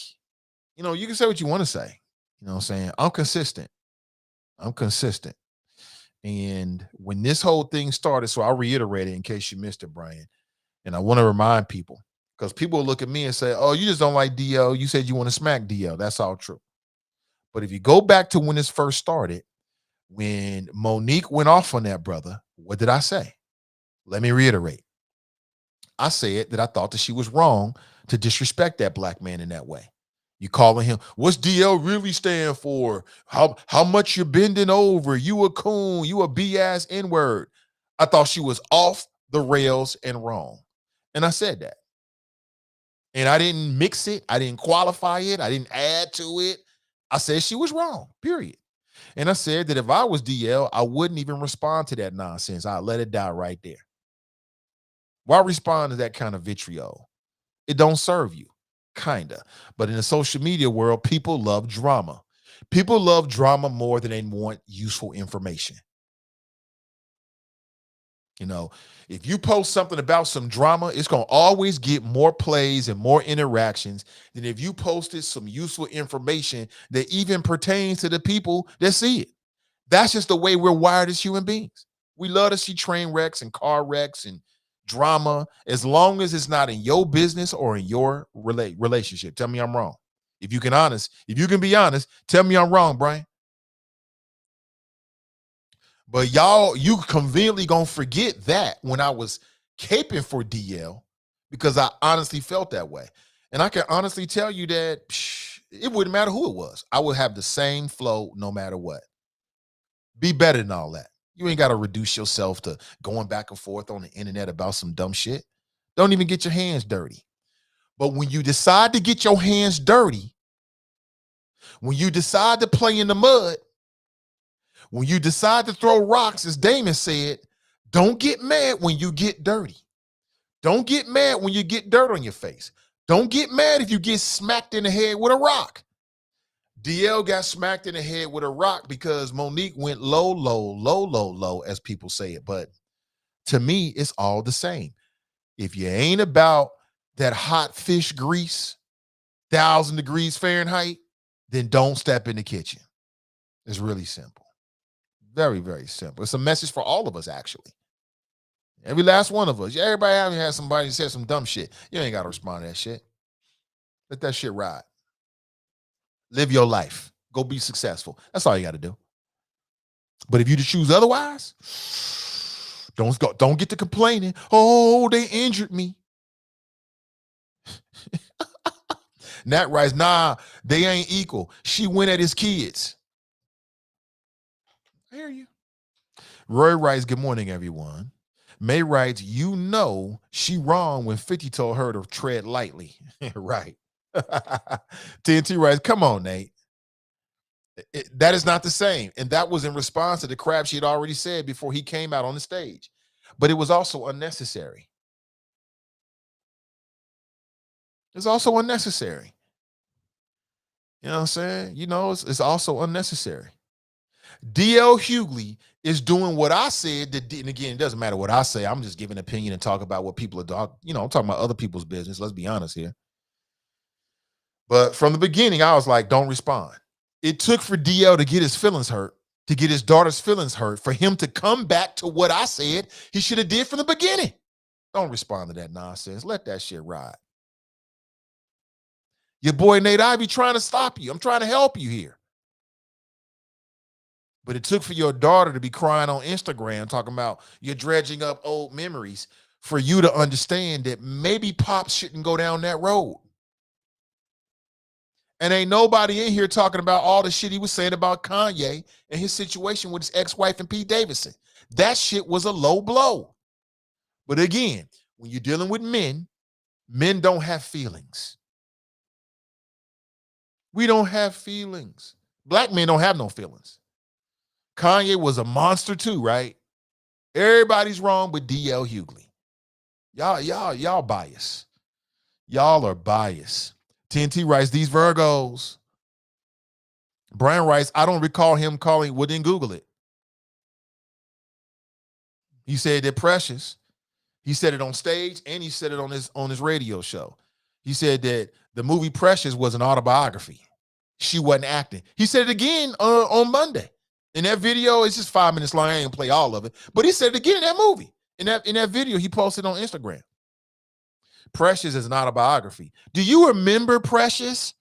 you can say what you want to say. You know what I'm saying? I'm consistent. And when this whole thing started, so I'll reiterate it in case you missed it, Brian. And I want to remind people, because people look at me and say, oh, you just don't like DL. You said you want to smack DL. That's all true. But if you go back to when this first started, when Monique went off on that brother, what did I say? Let me reiterate. I said that I thought that she was wrong to disrespect that black man in that way. You calling him, what's DL really stand for? How much you're bending over? You a coon, you a BS N-word. I thought she was off the rails and wrong. And I said that. And I didn't mix it. I didn't qualify it. I didn't add to it. I said she was wrong, period. And I said that if I was DL, I wouldn't even respond to that nonsense. I'd let it die right there. Why respond to that kind of vitriol? It don't serve you, kinda. But in the social media world, people love drama. People love drama more than they want useful information. If you post something about some drama, it's going to always get more plays and more interactions than if you posted some useful information that even pertains to the people that see it. That's just the way we're wired as human beings. We love to see train wrecks and car wrecks and drama, as long as it's not in your business or in your relationship. Tell me I'm wrong. If you can be honest, tell me I'm wrong, Brian. But you conveniently gonna forget that when I was caping for DL, because I honestly felt that way. And I can honestly tell you that it wouldn't matter who it was. I would have the same flow no matter what. Be better than all that. You ain't got to reduce yourself to going back and forth on the internet about some dumb shit. Don't even get your hands dirty. But when you decide to get your hands dirty, when you decide to play in the mud, when you decide to throw rocks, as Damon said, don't get mad when you get dirty. Don't get mad when you get dirt on your face. Don't get mad if you get smacked in the head with a rock. DL got smacked in the head with a rock because Monique went low, as people say it. But to me, it's all the same. If you ain't about that hot fish grease, 1,000 degrees Fahrenheit, then don't step in the kitchen. It's really simple. Very, very simple. It's a message for all of us, actually. Every last one of us. Everybody has somebody say some dumb shit. You ain't got to respond to that shit. Let that shit ride. Live your life. Go be successful. That's all you got to do. But if you choose otherwise, don't get to complaining. Oh, they injured me. Nat writes, nah, they ain't equal. She went at his kids. I hear you. Roy writes, good morning, everyone. May writes, she wrong when 50 told her to tread lightly. Right. TNT writes, come on, Nate. That is not the same. And that was in response to the crap she had already said before he came out on the stage. But it was also unnecessary. It's also unnecessary. You know what I'm saying? It's also unnecessary. DL Hughley is doing what I said. And again, it doesn't matter what I say. I'm just giving an opinion and talk about what people are doing. I'm talking about other people's business. Let's be honest here. But from the beginning, I was like, don't respond. It took for DL to get his feelings hurt, to get his daughter's feelings hurt, for him to come back to what I said he should have did from the beginning. Don't respond to that nonsense. Let that shit ride. Your boy Nate Ivey trying to stop you. I'm trying to help you here. But it took for your daughter to be crying on Instagram talking about you're dredging up old memories for you to understand that maybe Pop shouldn't go down that road. And ain't nobody in here talking about all the shit he was saying about Kanye and his situation with his ex-wife and Pete Davidson. That shit was a low blow. But again, when you're dealing with men don't have feelings. We don't have feelings. Black men don't have no feelings. Kanye was a monster too, right? Everybody's wrong but DL Hughley. Y'all biased. Y'all are biased. TNT writes, these Virgos. Brian writes, I don't recall him calling, well, then Google it. He said they're precious. He said it on stage and he said it on his radio show. He said that the movie Precious was an autobiography. She wasn't acting. He said it again on Monday. In that video, it's just 5 minutes long. I ain't gonna play all of it, but he said it again in that movie. In that video he posted on Instagram. Precious is an autobiography. Do you remember Precious?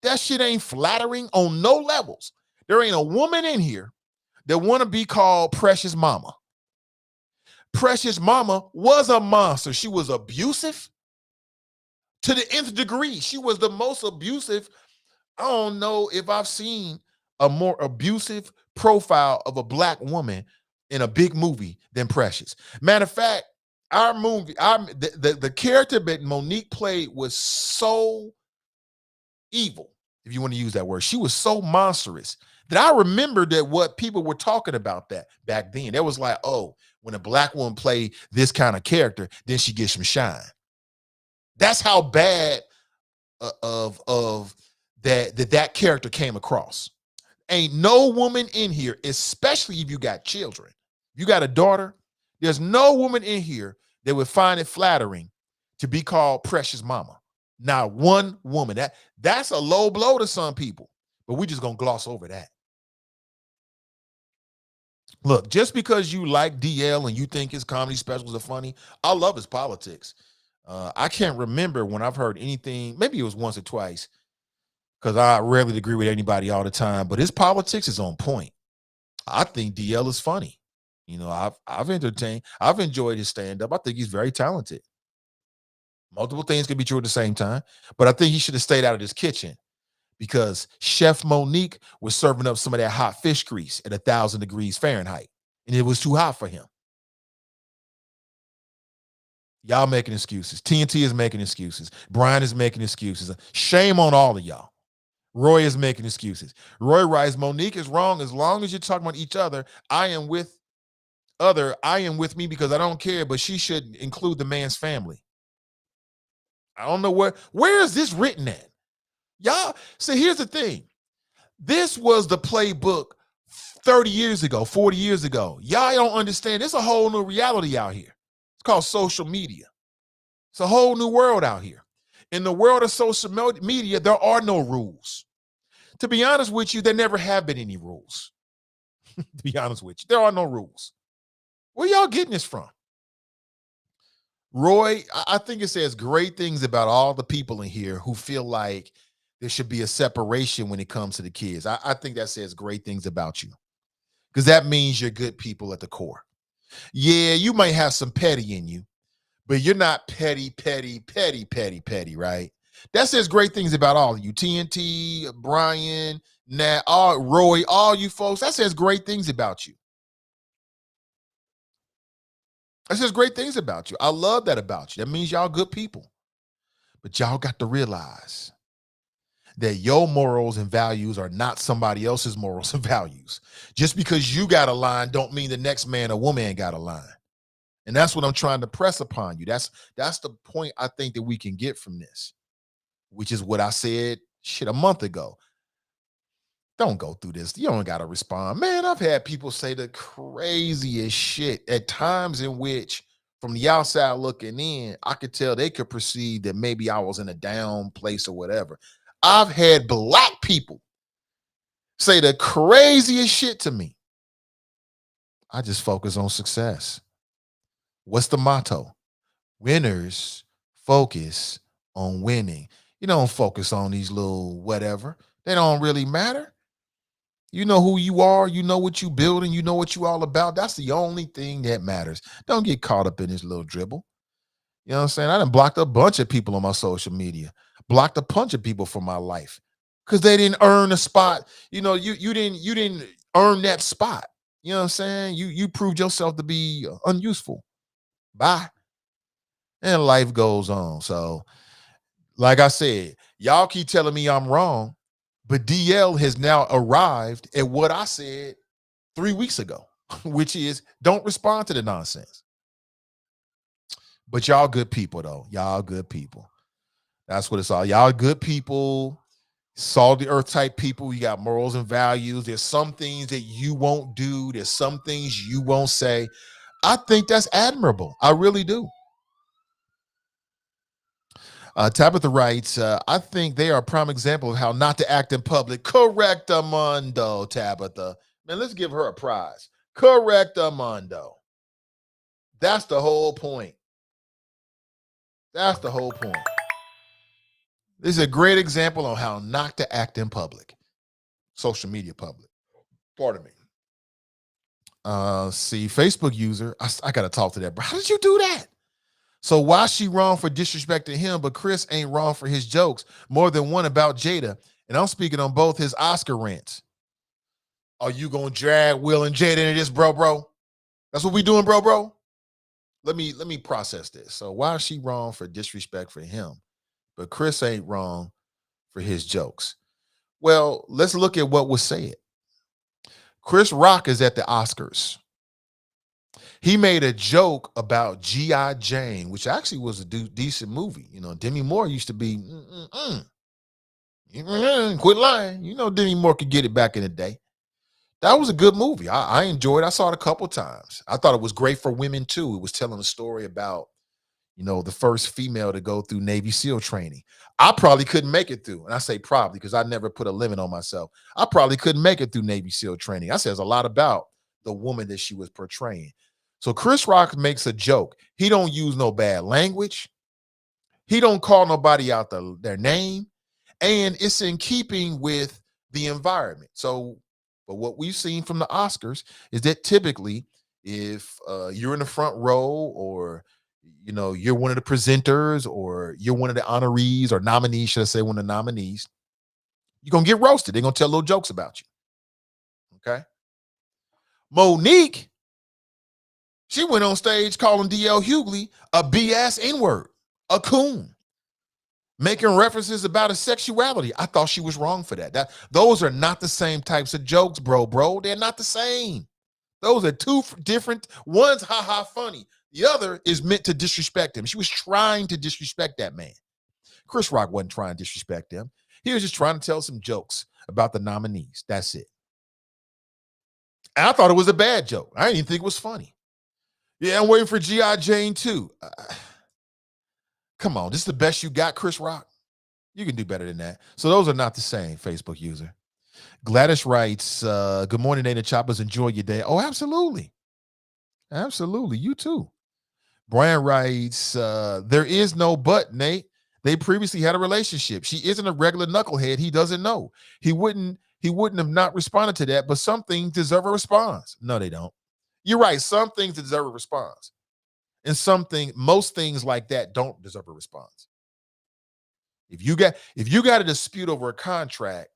That shit ain't flattering on no levels. There ain't a woman in here that want to be called Precious Mama. Precious Mama was a monster. She was abusive to the nth degree. She was the most abusive. I don't know if I've seen a more abusive profile of a black woman in a big movie than Precious. Matter of fact, our movie, the character that Monique played was so evil, if you want to use that word. She was so monstrous that I remember that what people were talking about that back then. It was like, oh, when a black woman play this kind of character, then she gets some shine. That's how bad of that character came across. Ain't no woman in here, especially if you got children, you got a daughter, there's no woman in here that would find it flattering to be called Precious Mama. Not one woman. That's a low blow to some people, but we just gonna gloss over that. Look, just because you like DL and you think his comedy specials are funny, I love his politics. I can't remember when I've heard anything, maybe it was once or twice, because I rarely agree with anybody all the time, but his politics is on point. I think DL is funny. You know, I've enjoyed his stand-up. I think he's very talented. Multiple things can be true at the same time, but I think he should have stayed out of this kitchen because Chef Monique was serving up some of that hot fish grease at 1,000 degrees Fahrenheit, and it was too hot for him. Y'all making excuses. TNT is making excuses. Brian is making excuses. Shame on all of y'all. Roy is making excuses. Roy writes, Monique is wrong as long as you're talking about each other. I am with me because I don't care, but she should include the man's family. I don't know where is this written at? Y'all, so here's the thing. This was the playbook 30 years ago, 40 years ago. Y'all don't understand. There's a whole new reality out here. It's called social media. It's a whole new world out here. In the world of social media, there are no rules. To be honest with you, there never have been any rules. To be honest with you, there are no rules. Where y'all getting this from? Roy, I think it says great things about all the people in here who feel like there should be a separation when it comes to the kids. I think that says great things about you because that means you're good people at the core. Yeah, you might have some petty in you, but you're not petty, right? That says great things about all of you. TNT, Brian, Nat, Roy, all you folks. That says great things about you. That says great things about you. I love that about you. That means y'all good people. But y'all got to realize that your morals and values are not somebody else's morals and values. Just because you got a line don't mean the next man or woman ain't got a line. And that's what I'm trying to press upon you. That's the point I think that we can get from this, which is what I said a month ago. Don't go through this. You don't got to respond. Man, I've had people say the craziest shit at times in which from the outside looking in, I could tell they could perceive that maybe I was in a down place or whatever. I've had black people say the craziest shit to me. I just focus on success. What's the motto? Winners focus on winning. You don't focus on these little whatever. They don't really matter. You know who you are. You know what you building. You know what you all about. That's the only thing that matters. Don't get caught up in this little dribble. You know what I'm saying? I done blocked a bunch of people on my social media. Blocked a bunch of people from my life because they didn't earn a spot. You know, you didn't earn that spot. You know what I'm saying? You proved yourself to be unuseful. Bye. And life goes on. So, like I said, y'all keep telling me I'm wrong. But DL has now arrived at what I said 3 weeks ago, which is don't respond to the nonsense. But y'all good people, though. Y'all good people. That's what it's all. Y'all good people, salt the earth type people. You got morals and values. There's some things that you won't do. There's some things you won't say. I think that's admirable. I really do. Tabitha writes, I think they are a prime example of how not to act in public. Correctamundo, Tabitha. Man, let's give her a prize. Correctamundo. That's the whole point. That's the whole point. This is a great example on how not to act in public. Social media public. Pardon me. See, Facebook user, I got to talk to that. Bro, how did you do that? So why she wrong for disrespecting him, but Chris ain't wrong for his jokes? More than one about Jada. And I'm speaking on both his Oscar rants. Are you going to drag Will and Jada into this, bro? That's what we doing, bro? Let me process this. So why is she wrong for disrespect for him, but Chris ain't wrong for his jokes? Well, let's look at what was said. Chris Rock is at the Oscars. He made a joke about G.I. Jane, which actually was a decent movie. You know, Demi Moore used to be, quit lying. You know, Demi Moore could get it back in the day. That was a good movie. I enjoyed it. I saw it a couple times. I thought it was great for women, too. It was telling a story about, you know, the first female to go through Navy SEAL training. I probably couldn't make it through. And I say probably because I never put a limit on myself. I probably couldn't make it through Navy SEAL training. I says a lot about the woman that she was portraying. So Chris Rock makes a joke. He don't use no bad language. He don't call nobody out their name. And it's in keeping with the environment. So, but what we've seen from the Oscars is that typically if you're in the front row or, you know, you're one of the presenters or you're one of the honorees or nominees, should I say one of the nominees, you're going to get roasted. They're going to tell little jokes about you. Okay. Monique, she went on stage calling D.L. Hughley a BS N-word, a coon, making references about his sexuality. I thought she was wrong for that. Those are not the same types of jokes, bro. They're not the same. Those are two different. One's ha-ha funny. The other is meant to disrespect him. She was trying to disrespect that man. Chris Rock wasn't trying to disrespect him. He was just trying to tell some jokes about the nominees. That's it. And I thought it was a bad joke. I didn't even think it was funny. Yeah, I'm waiting for G.I. Jane too. Come on, this is the best you got, Chris Rock? You can do better than that. So those are not the same, Facebook user. Gladys writes, good morning, Nathan Choppers. Enjoy your day. Oh, absolutely. Absolutely. You too. Brian writes, there is no but, Nate. They previously had a relationship. She isn't a regular knucklehead. He doesn't know. He wouldn't have not responded to that, but some things deserve a response. No, they don't. You're right. Some things deserve a response. And most things like that don't deserve a response. If you got a dispute over a contract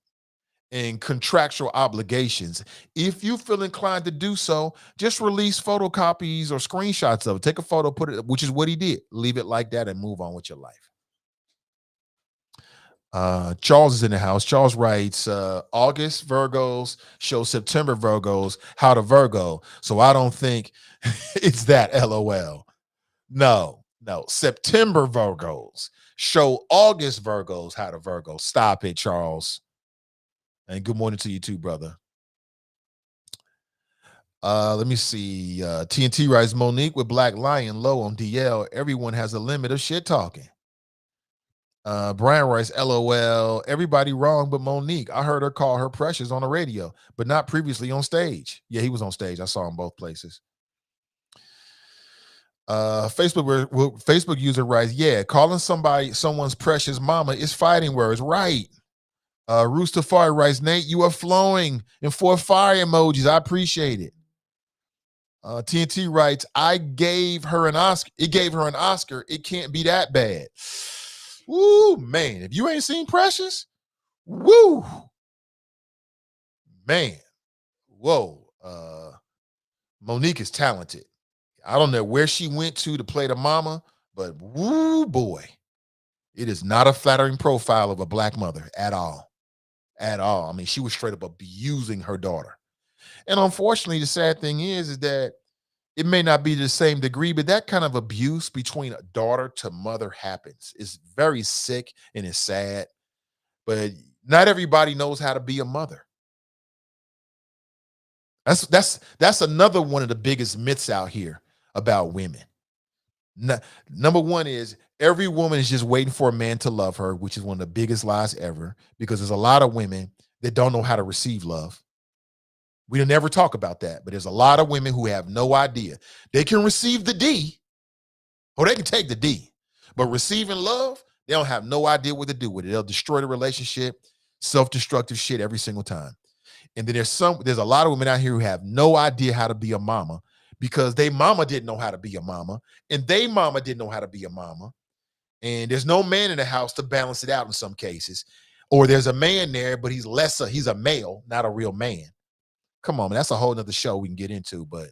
and contractual obligations, if you feel inclined to do so, just release photocopies or screenshots of it. Take a photo, put it, which is what he did. Leave it like that and move on with your life. Charles is in the house. Charles writes, August Virgos show September Virgos how to Virgo. So I don't think it's that, LOL. No. September Virgos show August Virgos how to Virgo. Stop it, Charles. And good morning to you too, brother. Let me see. TNT writes, Monique with Black Lion low on DL. Everyone has a limit of shit talking. Brian writes, LOL. Everybody wrong but Monique. I heard her call her precious on the radio, but not previously on stage. Yeah, he was on stage. I saw him both places. Facebook user writes, yeah, calling someone's precious mama is fighting words, right? Rooster Fire writes, Nate, you are flowing in 4 fire emojis. I appreciate it. TNT writes, I gave her an Oscar. It gave her an Oscar. It can't be that bad. Woo, man. If you ain't seen Precious, woo, man. Whoa. Monique is talented. I don't know where she went to play the mama, but woo, boy. It is not a flattering profile of a black mother at all. At all. I mean, she was straight up abusing her daughter. And unfortunately, the sad thing is that it may not be to the same degree, but that kind of abuse between a daughter to mother happens. It's very sick and it's sad, but not everybody knows how to be a mother. That's another one of the biggest myths out here about women. Number one is every woman is just waiting for a man to love her, which is one of the biggest lies ever, because there's a lot of women that don't know how to receive love. We don't never talk about that, but there's a lot of women who have no idea. They can receive the D, or they can take the D, but receiving love, they don't have no idea what to do with it. They'll destroy the relationship, self-destructive shit every single time. And then there's a lot of women out here who have no idea how to be a mama because they mama didn't know how to be a mama, and they mama didn't know how to be a mama. And there's no man in the house to balance it out in some cases. Or there's a man there, but he's a male, not a real man. Come on, man. That's a whole nother show we can get into, but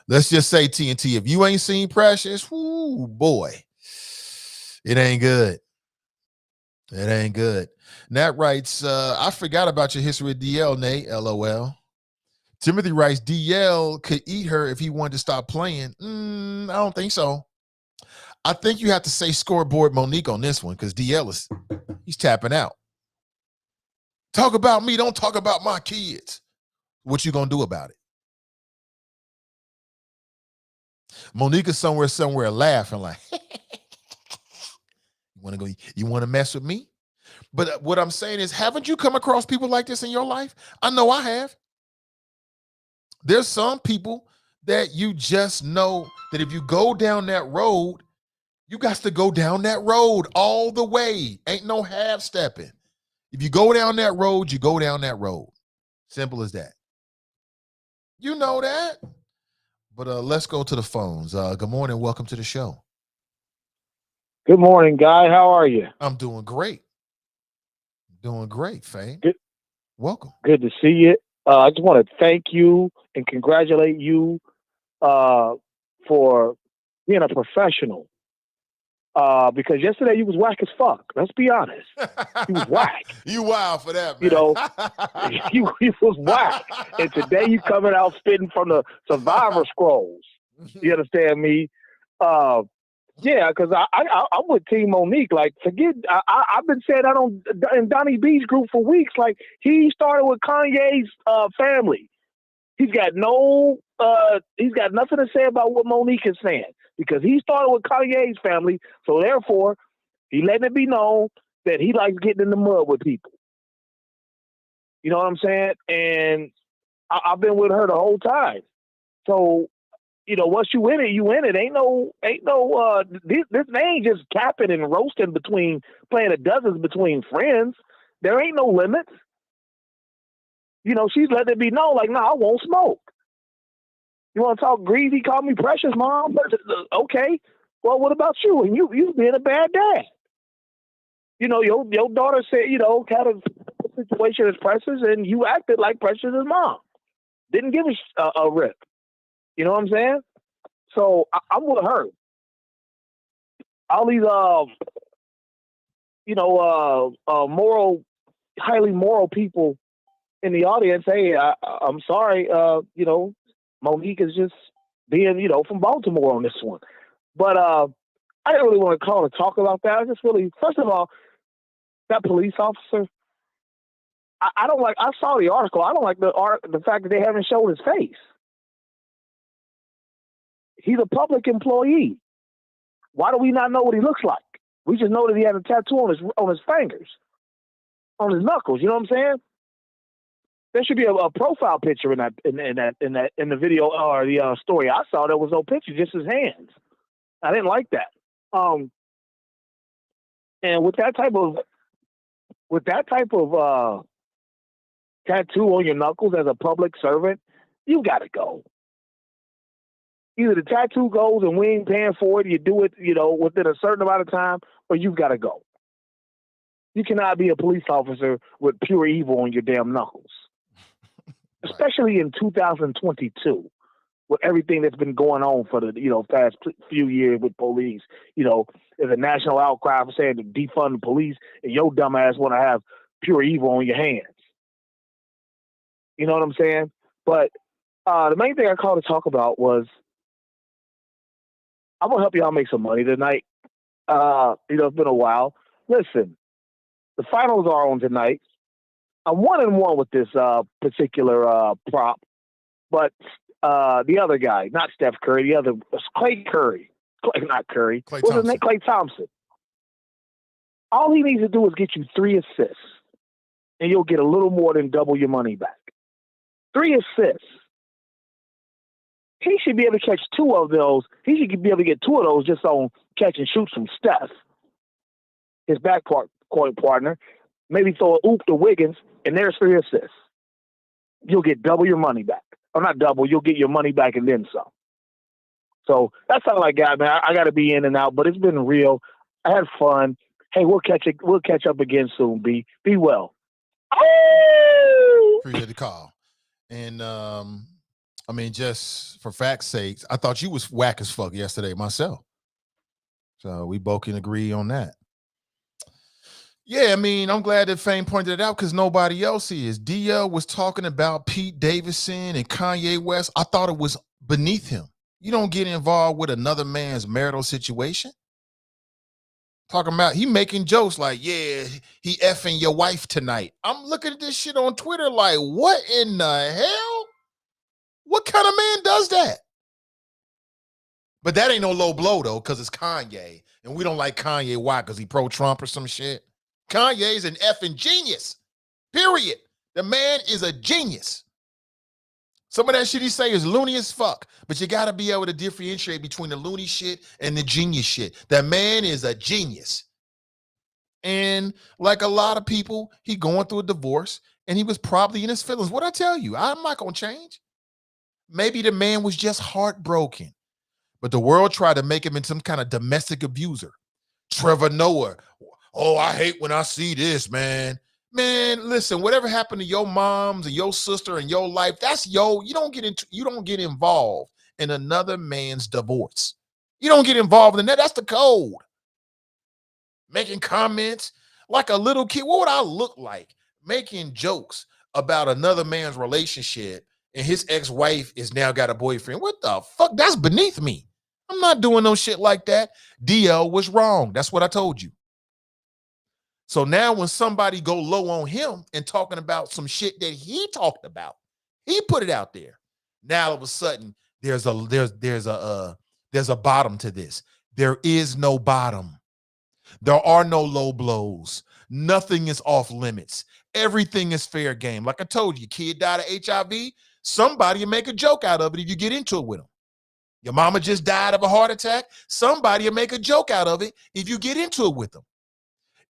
let's just say, TNT, if you ain't seen Precious, whoo, boy, it ain't good. It ain't good. Nat writes, I forgot about your history with DL, Nate, LOL. Timothy writes, DL could eat her if he wanted to stop playing. I don't think so. I think you have to say scoreboard Monique on this one because DL he's tapping out. Talk about me, don't talk about my kids. What you gonna do about it? Monique is somewhere laughing like, you want to mess with me? But what I'm saying is, haven't you come across people like this in your life? I know I have. There's some people that you just know that if you go down that road, you got to go down that road all the way. Ain't no half stepping. If you go down that road, you go down that road. Simple as that. You know that. But let's go to the phones. Good morning. Welcome to the show. Good morning, Guy. How are you? I'm doing great. Doing great, Faye. Good. Welcome. Good to see you. I just want to thank you and congratulate you for being a professional. Because yesterday you was whack as fuck. Let's be honest. You was whack. You wild for that, man. You know, you was whack. And today you coming out spitting from the Survivor Scrolls. You understand me? Yeah, because I'm with Team Monique. Like, forget. I've been saying that in Donnie B's group for weeks. Like, he started with Kanye's family. He's got nothing to say about what Monique is saying because he started with Kanye's family. So therefore, he letting it be known that he likes getting in the mud with people. You know what I'm saying? And I've been with her the whole time. So, you know, once you in it, you in it. This ain't just capping and roasting between playing a dozens between friends. There ain't no limits. You know, she's letting it be known, like, I won't smoke. You want to talk greasy? Call me precious, mom. Okay. Well, what about you? And you being a bad dad. You know, your daughter said, you know, kind of situation is Precious, and you acted like Precious' mom. Didn't give a rip. You know what I'm saying? So I'm with her. All these, highly moral people in the audience, hey, I'm sorry, you know, Monique is just being, you know, from Baltimore on this one. But I didn't really want to call and talk about that. I just really, first of all, that police officer, I don't like, I saw the article. I don't like the fact that they haven't showed his face. He's a public employee. Why do we not know what he looks like? We just know that he has a tattoo on his fingers, on his knuckles. You know what I'm saying? There should be a profile picture in the video or the story I saw. There was no picture, just his hands. I didn't like that. And with that type of tattoo on your knuckles as a public servant, you got to go. Either the tattoo goes and we ain't paying for it, you do it, you know, within a certain amount of time, or you've got to go. You cannot be a police officer with pure evil on your damn knuckles. Right. Especially in 2022, with everything that's been going on for the, you know, past few years with police. You know, there's a national outcry for saying to defund the police, and your dumb ass want to have pure evil on your hands. You know what I'm saying? But the main thing I called to talk about was, I'm going to help y'all make some money tonight. You know, it's been a while. Listen, the finals are on tonight. I'm 1-1 with this particular prop, but the other guy, not Steph Curry, the other Clay Curry. Not Curry. Klay What's his Thompson. name? Clay Thompson. All he needs to do is get you 3 assists, and you'll get a little more than double your money back. 3 assists. He should be able to catch 2 of those. He should be able to get 2 of those just on catch and shoot from Steph, his backcourt partner. Maybe throw a oop to Wiggins, and there's 3 assists. You'll get double your money back. Or not double, you'll get your money back and then some. So that's all I got, man. I got to be in and out, but it's been real. I had fun. Hey, we'll catch up again soon, B. Be well. Oh! Appreciate the call. And I mean, just for fact's sake, I thought you was whack as fuck yesterday myself. So we both can agree on that. Yeah, I mean, I'm glad that Fame pointed it out because nobody else is. DL was talking about Pete Davidson and Kanye West. I thought it was beneath him. You don't get involved with another man's marital situation. Talking about he making jokes like, yeah, he effing your wife tonight. I'm looking at this shit on Twitter like, what in the hell? What kind of man does that? But that ain't no low blow though, because it's Kanye. And we don't like Kanye. Why? Because he pro-Trump or some shit. Kanye's an effing genius. Period. The man is a genius. Some of that shit he say is loony as fuck, but you got to be able to differentiate between the loony shit and the genius shit. That man is a genius. And like a lot of people, he going through a divorce and he was probably in his feelings. What I tell you, I'm not going to change. Maybe the man was just heartbroken, but the world tried to make him into some kind of domestic abuser. Trevor Noah. Oh, I hate when I see this, man. Man, listen, whatever happened to your moms and your sister and your life, that's you don't get involved in another man's divorce. You don't get involved in that. That's the code. Making comments like a little kid. What would I look like making jokes about another man's relationship and his ex-wife is now got a boyfriend? What the fuck? That's beneath me. I'm not doing no shit like that. DL was wrong. That's what I told you. So now when somebody go low on him and talking about some shit that he talked about, he put it out there. Now all of a sudden there's a bottom to this. There is no bottom. There are no low blows. Nothing is off limits. Everything is fair game. Like I told you, kid died of HIV. Somebody will make a joke out of it if you get into it with them. Your mama just died of a heart attack. Somebody will make a joke out of it if you get into it with them.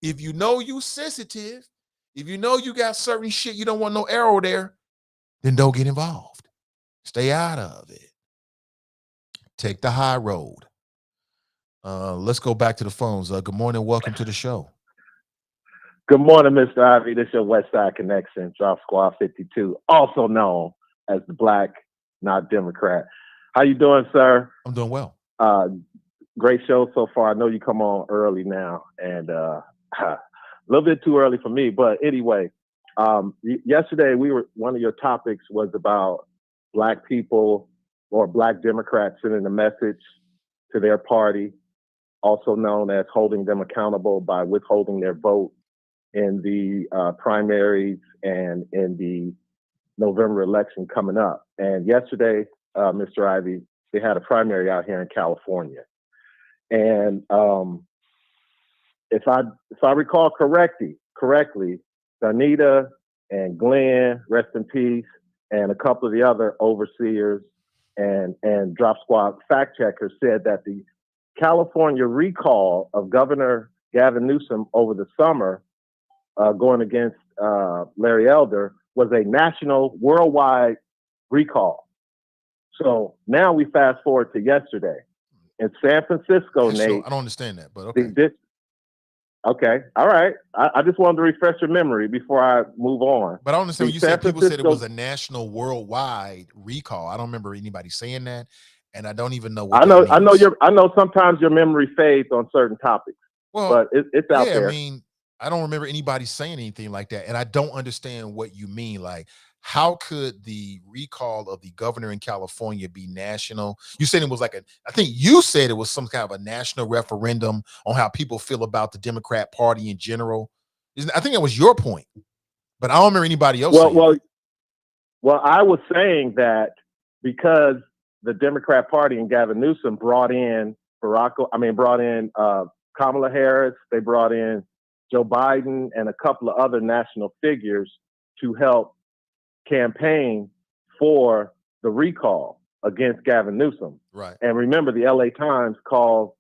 If you know you sensitive, if you know you got certain shit, you don't want no arrow there, then don't get involved. Stay out of it. Take the high road. Let's go back to the phones. Good morning. Welcome to the show. Good morning, Mr. Ivey. This is your West Side Connection, Drop Squad 52, also known as the Black, Not Democrat. How you doing, sir? I'm doing well. Great show so far. I know you come on early now, and a little bit too early for me. But anyway, yesterday one of your topics was about Black people or Black Democrats sending a message to their party, also known as holding them accountable by withholding their vote in the primaries and in the November election coming up. And yesterday, Mr. Ivey, they had a primary out here in California. And if I recall correctly, Donita and Glenn, rest in peace, and a couple of the other overseers and Drop Squad fact checkers said that the California recall of Governor Gavin Newsom over the summer going against Larry Elder was a national, worldwide recall. So now we fast forward to yesterday. In San Francisco, Yeah, Nate. sure. I don't understand that, but okay. Okay. All right. I just wanted to refresh your memory before I move on. But I don't understand when you said people said it was a national, worldwide recall. I don't remember anybody saying that, and I don't even know what I know sometimes your memory fades on certain topics. Well, but it's out there. I mean, I don't remember anybody saying anything like that, and I don't understand what you mean. Like, how could the recall of the governor in California be national? You said it was like I think you said it was some kind of a national referendum on how people feel about the Democrat Party in general. I think that was your point, but I don't remember anybody else saying that. Well, I was saying that because the Democrat Party and Gavin Newsom brought in Kamala Harris, they brought in Joe Biden and a couple of other national figures to help campaign for the recall against Gavin Newsom. Right. And remember, the LA Times called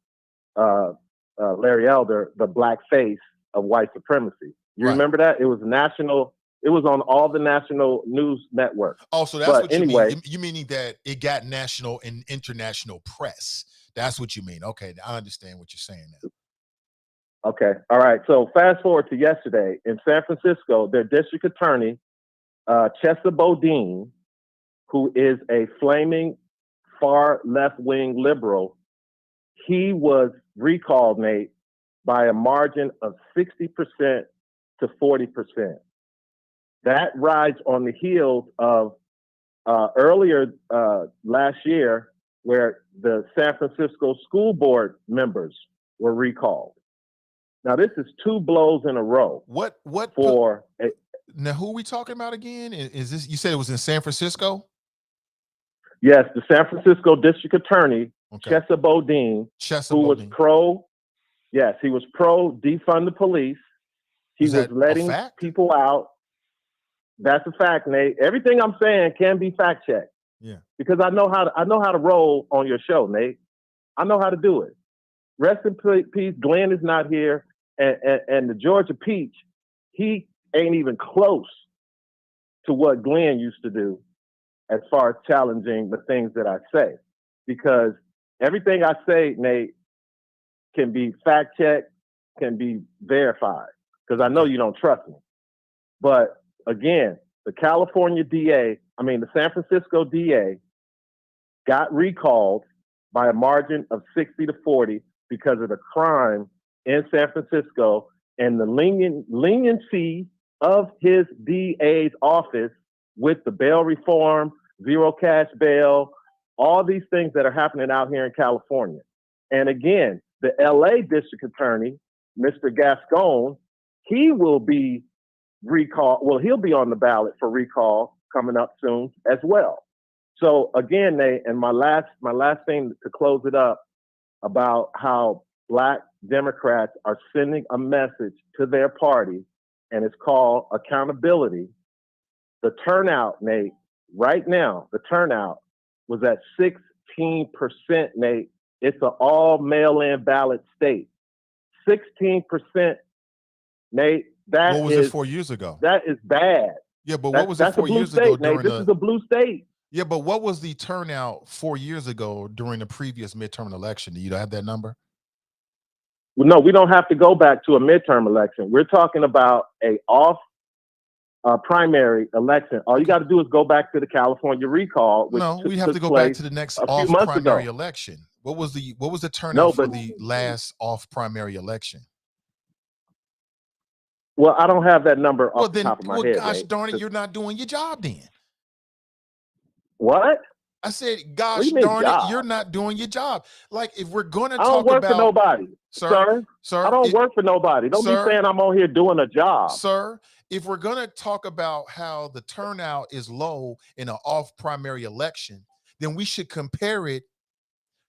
Larry Elder the black face of white supremacy. You remember that? It was national. It was on all the national news networks. Oh, so that's what you mean. You meaning that it got national and international press. That's what you mean. Okay, I understand what you're saying now. Okay. All right. So fast forward to yesterday in San Francisco, their district attorney, Chesa Bodine, who is a flaming far left-wing liberal, he was recalled, Nate, by a margin of 60% to 40%. That rides on the heels of earlier last year, where the San Francisco school board members were recalled. Now, this is two blows in a row. Now, who are we talking about again? Is this, you said it was in San Francisco? Yes, the San Francisco district attorney, Chesa Bodine, was pro. Yes, he was pro defund the police. He was letting people out. That's a fact, Nate. Everything I'm saying can be fact checked. Yeah. Because I know how to roll on your show, Nate. I know how to do it. Rest in peace. Glenn is not here, and the Georgia Peach, he ain't even close to what Glenn used to do as far as challenging the things that I say. Because everything I say, Nate, can be fact checked, can be verified. Because I know you don't trust me. But again, the San Francisco DA got recalled by a margin of 60 to 40 because of the crime in San Francisco and the leniency of his DA's office with the bail reform, zero cash bail, all these things that are happening out here in California. And again, the LA district attorney, Mr. Gascon, he will be recalled. Well, he'll be on the ballot for recall coming up soon as well. So again, Nate, and my last thing to close it up about how Black Democrats are sending a message to their party, and it's called accountability. The turnout, Nate, right now, the turnout was at 16%, Nate. It's an all mail-in ballot state. 16%, Nate. What was it 4 years ago? That is bad. Yeah, but what was it 4 years ago? This is a blue state. Yeah, but what was the turnout 4 years ago during the previous midterm election? Do you have that number? Well, no, we don't have to go back to a midterm election. We're talking about a off primary election. All you got to do is go back to the California recall. No, we have to go back to the next off primary election. What was the turnout for the last off primary election? Well, I don't have that number off the top of my head. Gosh darn it, you're not doing your job then. What? I said, gosh darn it, you're not doing your job. Like, if we're going to talk about... I don't work for nobody, sir. I don't work for nobody. Don't be saying I'm on here doing a job. Sir, if we're going to talk about how the turnout is low in an off-primary election, then we should compare it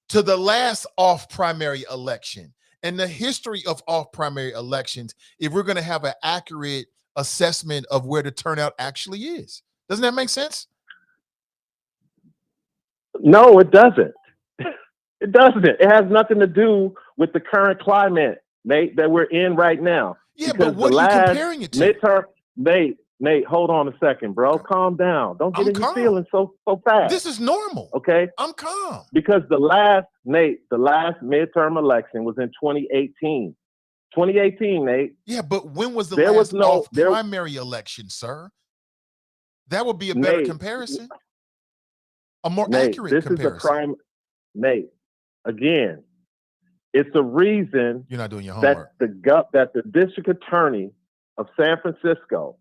to the last off-primary election and the history of off-primary elections if we're going to have an accurate assessment of where the turnout actually is. Doesn't that make sense? No, it doesn't. It doesn't. It has nothing to do with the current climate, Nate, that we're in right now. Yeah, but what are you comparing it to? Midterm, Nate, hold on a second, bro. Calm down. Don't get in your feelings so fast. This is normal. Okay? I'm calm. Because the last midterm election was in 2018. 2018, Nate. Yeah, but when was the last off-primary election, sir? That would be a better comparison. A more accurate comparison. This is a crime, Nate. Again, it's a reason you're not doing your homework. That the district attorney of San Francisco,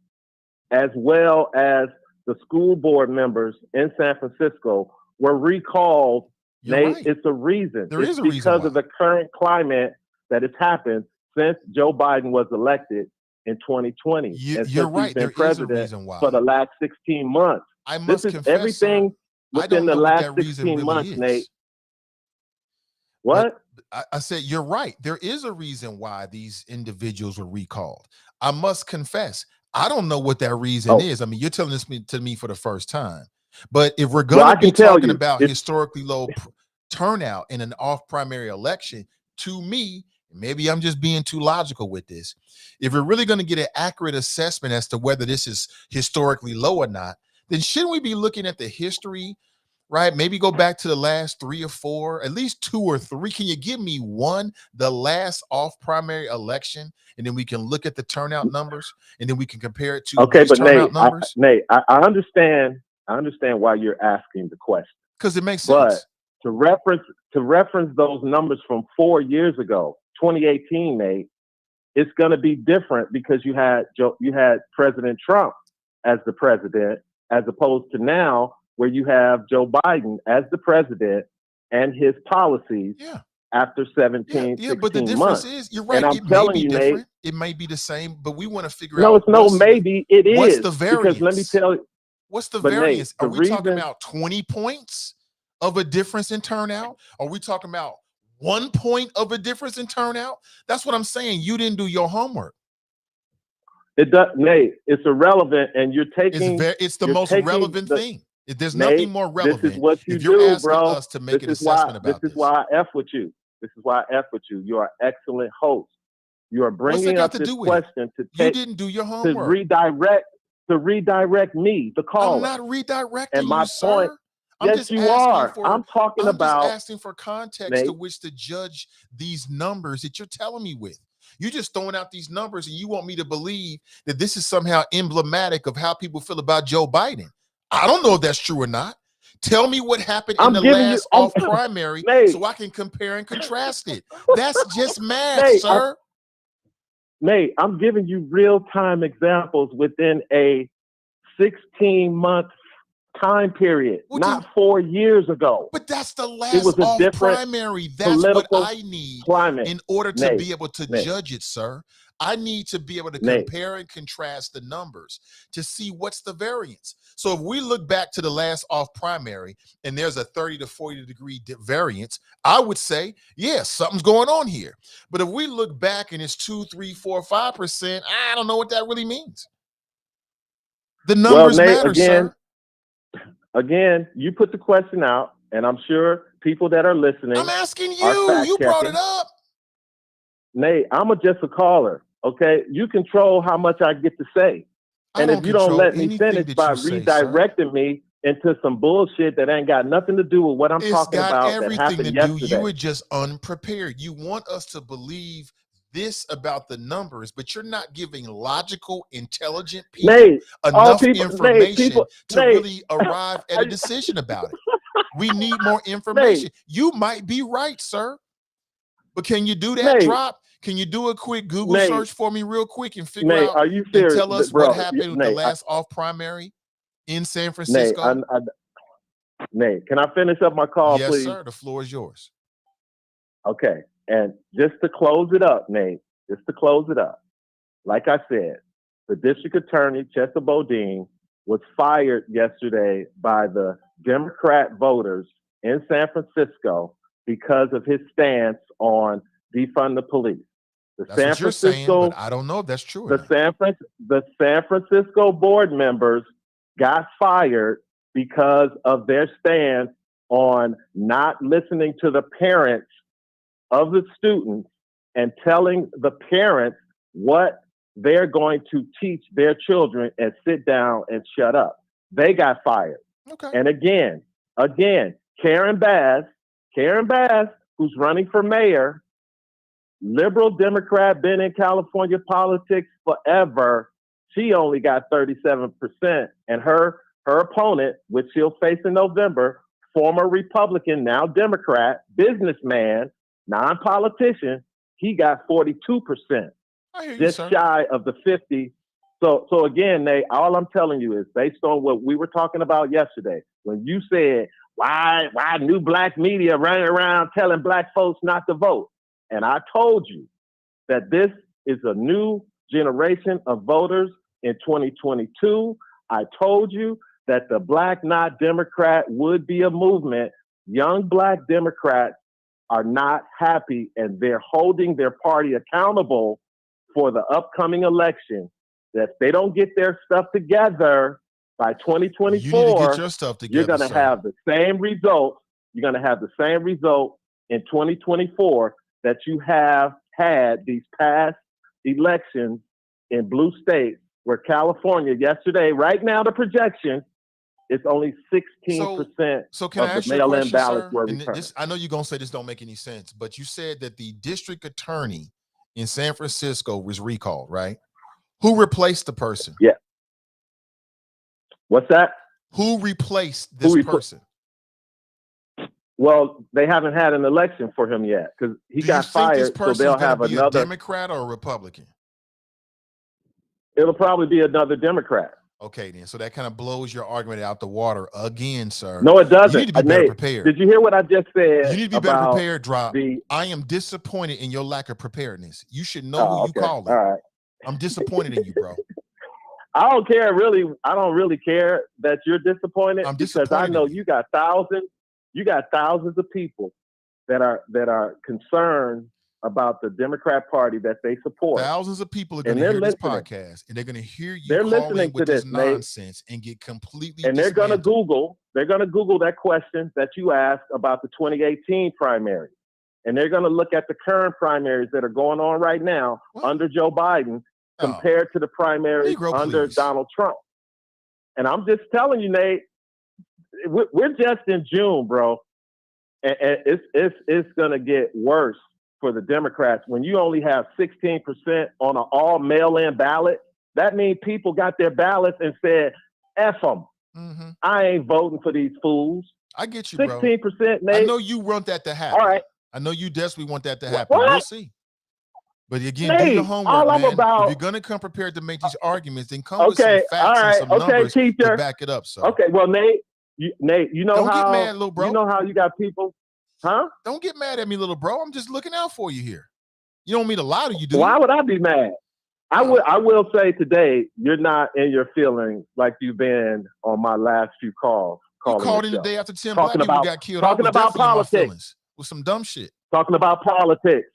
as well as the school board members in San Francisco, were recalled. Nate, it's a reason. There is a reason because of the current climate that has happened since Joe Biden was elected in 2020. You're right. There is a reason why. For the last 16 months. I must confess, everything. I don't know what that reason really months, is. Nate. What? I said, you're right. There is a reason why these individuals were recalled. I must confess, I don't know what that reason is. I mean, you're telling this to me for the first time. But if we're going to be talking about historically low turnout in an off-primary election, to me, maybe I'm just being too logical with this. If we're really going to get an accurate assessment as to whether this is historically low or not, then shouldn't we be looking at the history, right? Maybe go back to the last 3 or 4, at least 2 or 3. Can you give me one, the last off-primary election, and then we can look at the turnout numbers, and then we can compare it to these turnout numbers? Nate, I understand why you're asking the question. Because it makes sense. But to reference those numbers from 4 years ago, 2018, Nate, it's going to be different because you had President Trump as the president, as opposed to now where you have Joe Biden as the president and his policies after 17, 16 but the difference months. is, you're right, and I'm it may telling be you, different. Nate, it may be the same, but we want to figure no, out. it's no maybe, it is. What's the variance? Because let me tell you. What's the But variance? Nate, Are we talking about 20 points of a difference in turnout? Are we talking about 1 point of a difference in turnout? That's what I'm saying. You didn't do your homework. It does, Nate. It's irrelevant, and you're taking. It's the most relevant thing. There's Nate, nothing more relevant. This is what you if you're do, asking bro. us to make an assessment about this. This is why I F with you. This is why I F with you. You are an excellent host. You are bringing up this question to take. You didn't do your homework. To redirect me, the caller. I'm not redirecting and my you, point, sir. I'm yes, just you asking are. for. I'm talking about. Just asking for context Nate, to which to judge these numbers that you're telling me with. You're just throwing out these numbers, and you want me to believe that this is somehow emblematic of how people feel about Joe Biden. I don't know if that's true or not. Tell me what happened in the last off primary so I can compare and contrast it. That's just math, sir. Nate, I'm giving you real-time examples within a 16-month time period, not 4 years ago. But that's the last off primary. That's what I need in order to be able to judge it, sir. I need to be able to compare and contrast the numbers to see what's the variance. So if we look back to the last off primary and there's a 30 to 40 degree variance, I would say, yes, something's going on here. But if we look back and it's 2, 3, 4, 5%, I don't know what that really means. The numbers matter, sir. Again, you put the question out, and I'm sure people that are listening. I'm asking you. You brought it up. Nate, I'm just a caller, okay? You control how much I get to say. And if you don't let me finish by redirecting me into some bullshit that ain't got nothing to do with what I'm talking about that happened yesterday. You were just unprepared. You want us to believe this about the numbers, but you're not giving logical, intelligent people enough information to really arrive at a decision about it. We need more information. You might be right, sir. But can you do that drop? Can you do a quick Google search for me real quick and figure out and tell us what happened with the last off primary in San Francisco? Nate, can I finish up my call, please? Yes, sir. The floor is yours. Okay. And just to close it up, Nate, like I said, the district attorney, Chester Bodine, was fired yesterday by the Democrat voters in San Francisco because of his stance on defund the police. That's what you're saying, but I don't know if that's true. The San Francisco board members got fired because of their stance on not listening to the parents of the students and telling the parents what they're going to teach their children and sit down and shut up. They got fired. Okay. And again, Karen Bass, who's running for mayor, liberal Democrat, been in California politics forever. She only got 37%. And her opponent, which she'll face in November, former Republican, now Democrat, businessman, non-politician, he got 42%. Just shy of the 50. So again, Nate, all I'm telling you is based on what we were talking about yesterday, when you said, why new black media running around telling black folks not to vote? And I told you that this is a new generation of voters in 2022. I told you that the Black Not Democrat would be a movement. Young Black Democrats are not happy, and they're holding their party accountable for the upcoming election. That if they don't get their stuff together by 2024, you need to get your stuff together, you're going to have the same result. You're going to have the same result in 2024 that you have had these past elections in blue states, where California yesterday, right now, the projection is only 16% so can I of ask the you a mail-in question, ballots sir? were And returned. I know you're going to say this don't make any sense, but you said that the district attorney in San Francisco was recalled, right? Who replaced the person? Yeah. What's that? Who replaced this person? Well, they haven't had an election for him yet because he got fired, so they'll have another. A Democrat or a Republican? It'll probably be another Democrat. Okay, then. So that kind of blows your argument out the water again, sir. No, it doesn't. You need to be better prepared. Did you hear what I just said? You need to be better prepared, Drop. I am disappointed in your lack of preparedness. You should know who you calling. All right. I'm disappointed in you, bro. I don't care, really. I don't really care that you're disappointed. I'm because I know you got thousands of people that are concerned about the Democrat Party that they support. Thousands of people are going to hear this podcast, and they're going to hear you they're listening to this nonsense, Nate, and get completely and they're going to Google that question that you asked about the 2018 primary. And they're going to look at the current primaries that are going on right now under Joe Biden compared to the primaries under Donald Trump. And I'm just telling you, Nate, we're just in June, bro. And it's going to get worse for the Democrats. When you only have 16% on an all mail-in ballot, that means people got their ballots and said, F them. Mm-hmm. I ain't voting for these fools. I get you, 16%, bro. Nate. I know you want that to happen. All right. I know you desperately want that to happen. What? We'll see. But again, Nate, do your homework, all I'm man. about... If you're going to come prepared to make these arguments, then come with some facts and some numbers to back it up, sir. Okay, well, Nate, you know Don't how... get mad, little bro. You know how you got people... Huh? Don't get mad at me, little bro. I'm just looking out for you here. You don't mean to lie to you, do Why would I be mad? I will say today, you're not in your feelings like you've been on my last few calls. You called in the day after 10 black people got killed. Talking about politics. With some dumb shit. Talking about politics.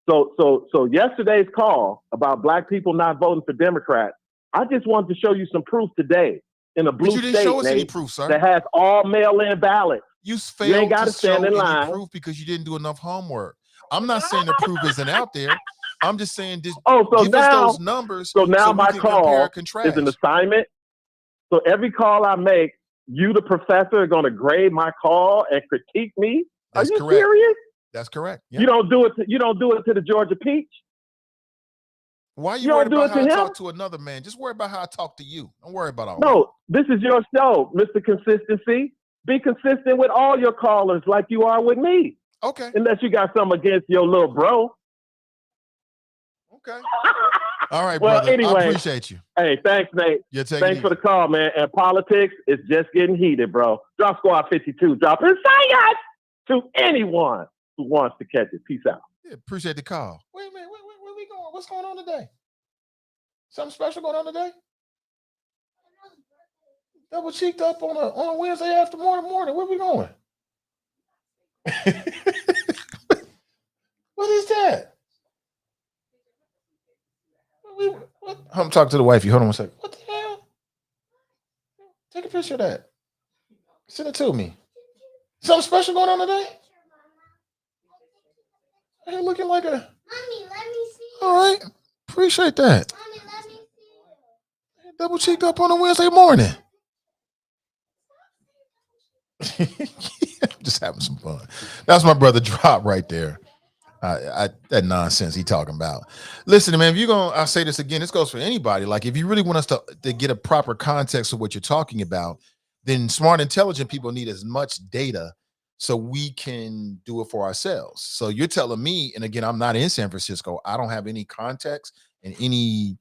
So yesterday's call about black people not voting for Democrats, I just wanted to show you some proof today in a blue state, you didn't show us any proof, sir. That has all mail-in ballots. You failed to show any proof because you didn't do enough homework. I'm not saying the proof isn't out there. I'm just saying give us those numbers. So now my call is an assignment. So every call I make, you, the professor, are going to grade my call and critique me. That's are you correct. Serious? That's correct. Yeah. You don't do it to the Georgia Peach. Why are you worried about how I talk to another man? Just worry about how I talk to you. Don't worry about all that. No, this is your show, Mr. Consistency. Be consistent with all your callers like you are with me. Okay. Unless you got something against your little bro. Okay. All right, well, brother. Anyway, I appreciate you. Hey, thanks, Nate. Thanks for the call, man. And politics is just getting heated, bro. Drop Squad 52. Dropping science to anyone who wants to catch it. Peace out. Yeah, appreciate the call. Wait a minute. Where we going? What's going on today? Something special going on today? Double cheeked up on a Wednesday after morning. Where we going? What is that? What? I'm talking to the wifey. Hold on one second. What the hell? Take a picture of that. Send it to me. Something special going on today? Hey, looking like a... Mommy, let me see. All right. Appreciate that. Mommy, let me see. Double cheeked up on a Wednesday morning. Just having some fun. That's my brother Drop right there. That nonsense he talking about. Listen, man, if you're going to, I'll say this again, this goes for anybody. Like, if you really want us to get a proper context of what you're talking about, then smart, intelligent people need as much data so we can do it for ourselves. So you're telling me, and again, I'm not in San Francisco. I don't have any context and any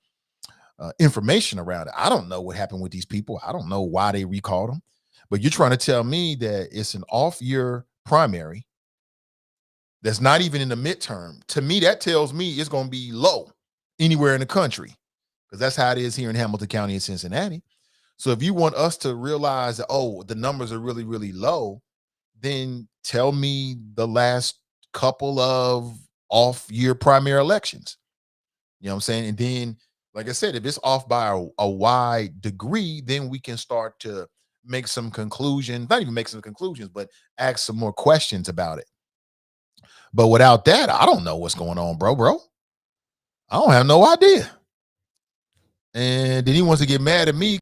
information around it. I don't know what happened with these people. I don't know why they recalled them. But you're trying to tell me that it's an off-year primary that's not even in the midterm. To me, that tells me it's going to be low anywhere in the country, because that's how it is here in Hamilton County and Cincinnati. So if you want us to realize that, oh, the numbers are really, really low, then tell me the last couple of off-year primary elections. You know what I'm saying? And then, like I said, if it's off by a wide degree, then we can start to make some conclusions, not even make some conclusions, but ask some more questions about it. But without that, I don't know what's going on, bro. I don't have no idea. And then he wants to get mad at me.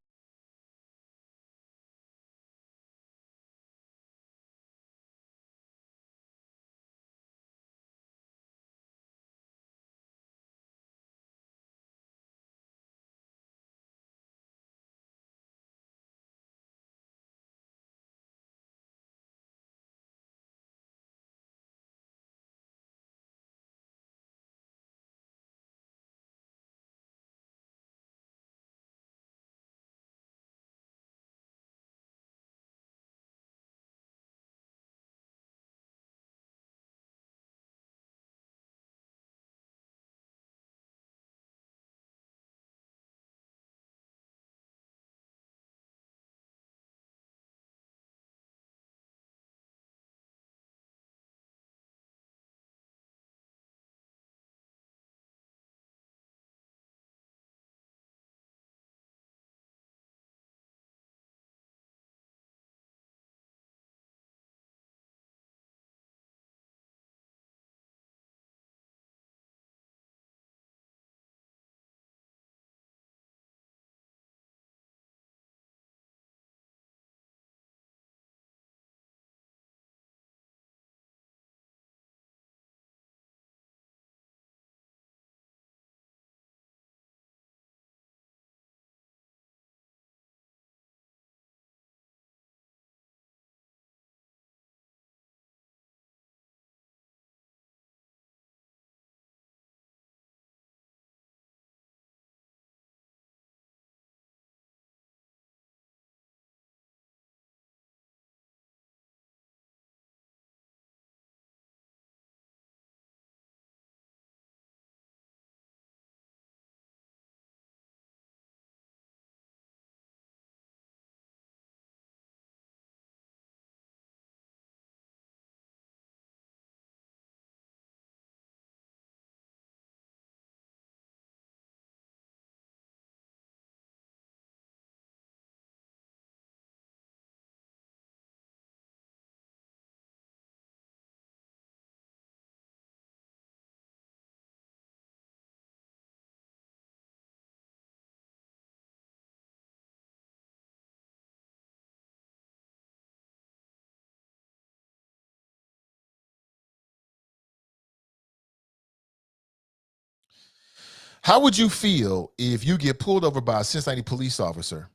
How would you feel if you get pulled over by a Cincinnati police officer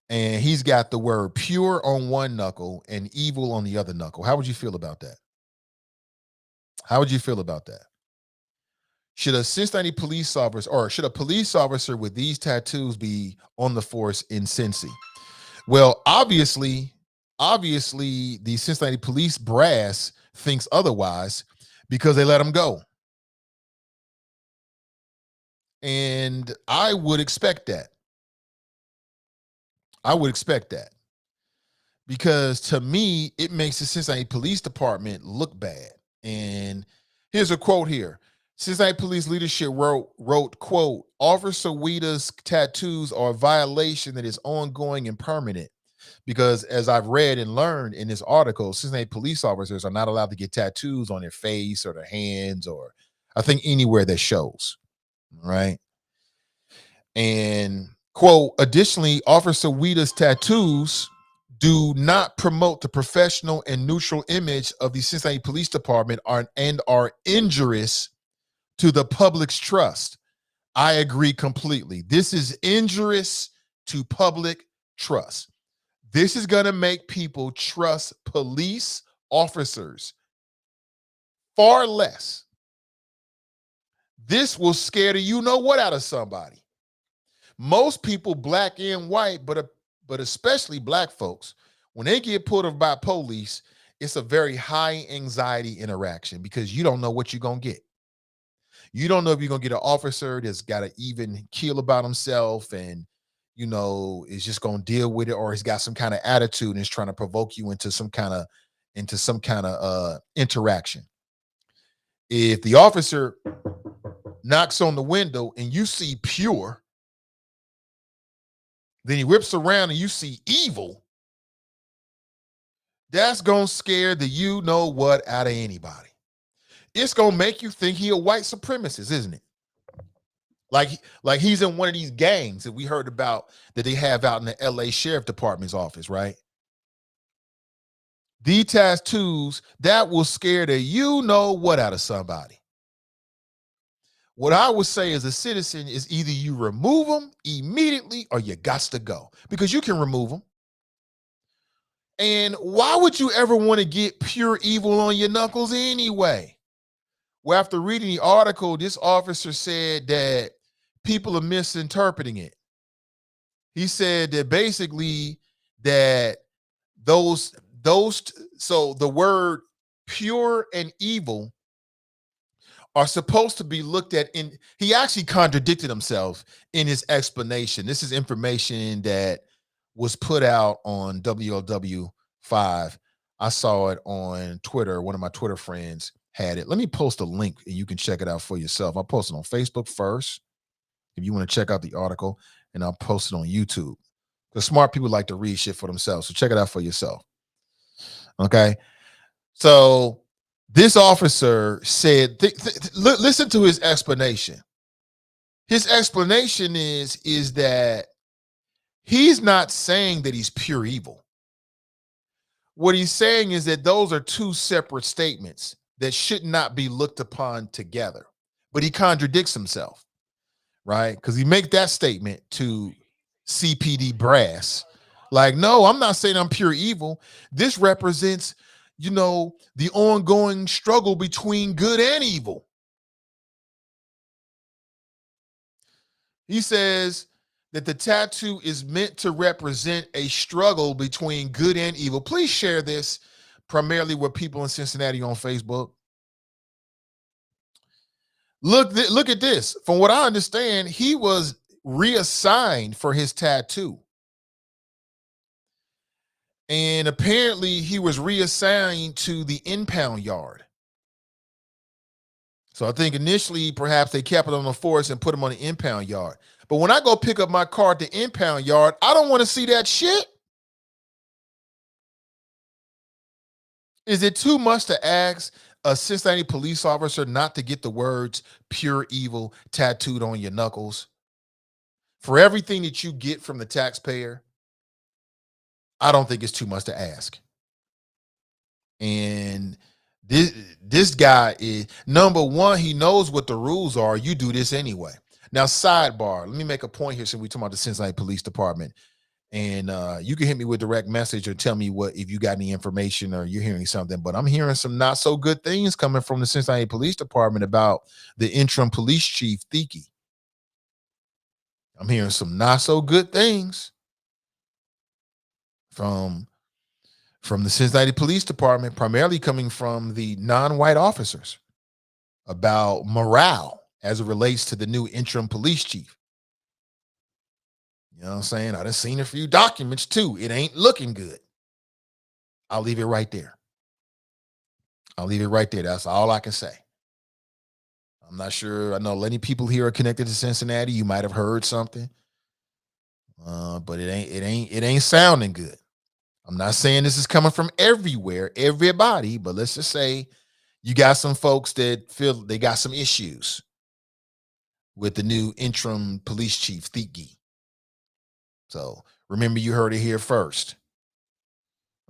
and he's got the word pure on one knuckle and evil on the other knuckle? How would you feel about that? How would you feel about that? Should a Cincinnati police officer, or should a police officer with these tattoos be on the force in Cincy? Well, obviously, the Cincinnati police brass thinks otherwise because they let him go. And I would expect that. Because to me, it makes the Cincinnati Police Department look bad. And here's a quote here. Cincinnati Police leadership wrote, quote, Officer Weeda's tattoos are a violation that is ongoing and permanent. Because as I've read and learned in this article, Cincinnati police officers are not allowed to get tattoos on their face or their hands, or I think anywhere that shows, right? And quote, additionally, Officer Weeda's tattoos do not promote the professional and neutral image of the Cincinnati Police Department and are injurious to the public's trust. I agree completely. This is injurious to public trust. This is going to make people trust police officers far less. This will scare the you know what out of somebody. Most people, black and white, but especially black folks, when they get pulled over by police, it's a very high anxiety interaction because you don't know what you're going to get. You don't know if you're going to get an officer that's got an even keel about himself and, is just going to deal with it, or he's got some kind of attitude and is trying to provoke you into some kind of interaction. If the officer knocks on the window and you see pure, then he whips around and you see evil, that's going to scare the you-know-what out of anybody. It's going to make you think he a white supremacist, isn't it? Like he's in one of these gangs that we heard about that they have out in the LA Sheriff Department's office, right? These tattoos, that will scare the you-know-what out of somebody. What I would say as a citizen is either you remove them immediately or you got to go, because you can remove them. And why would you ever want to get pure evil on your knuckles anyway? Well, after reading the article, this officer said that people are misinterpreting it. He said that basically that so the word pure and evil are supposed to be looked at he actually contradicted himself in his explanation. This is information that was put out on WLW5. I saw it on Twitter. One of my Twitter friends had it. Let me post a link and you can check it out for yourself. I'll post it on Facebook first if you want to check out the article, and I'll post it on YouTube. Because smart people like to read shit for themselves. So check it out for yourself. Okay. So this officer said, listen to his explanation. His explanation is that he's not saying that he's pure evil. What he's saying is that those are two separate statements that should not be looked upon together. But he contradicts himself, right? Because he makes that statement to CPD brass. Like, no, I'm not saying I'm pure evil. This represents, the ongoing struggle between good and evil. He says that the tattoo is meant to represent a struggle between good and evil. Please share this primarily with people in Cincinnati on Facebook. Look at this. From what I understand, he was reassigned for his tattoo. And apparently he was reassigned to the impound yard. So I think initially perhaps they kept it on the force and put him on the impound yard. But when I go pick up my car at the impound yard, I don't want to see that shit. Is it too much to ask a Cincinnati police officer not to get the words pure evil tattooed on your knuckles? For everything that you get from the taxpayer, I don't think it's too much to ask. And this guy is, number one, he knows what the rules are. You do this anyway. Now, sidebar, let me make a point here since we're talking about the Cincinnati Police Department. And you can hit me with direct message or tell me if you got any information or you're hearing something. But I'm hearing some not so good things coming from the Cincinnati Police Department about the interim police chief, Thiki. I'm hearing some not so good things from the Cincinnati Police Department, primarily coming from the non-white officers, about morale as it relates to the new interim police chief. You know what I'm saying? I done seen a few documents too. It ain't looking good. I'll leave it right there. That's all I can say. I'm not sure. I know many people here are connected to Cincinnati. You might have heard something, but it ain't sounding good. I'm not saying this is coming from everybody, but let's just say you got some folks that feel they got some issues with the new interim police chief, Thiki. So remember, you heard it here first.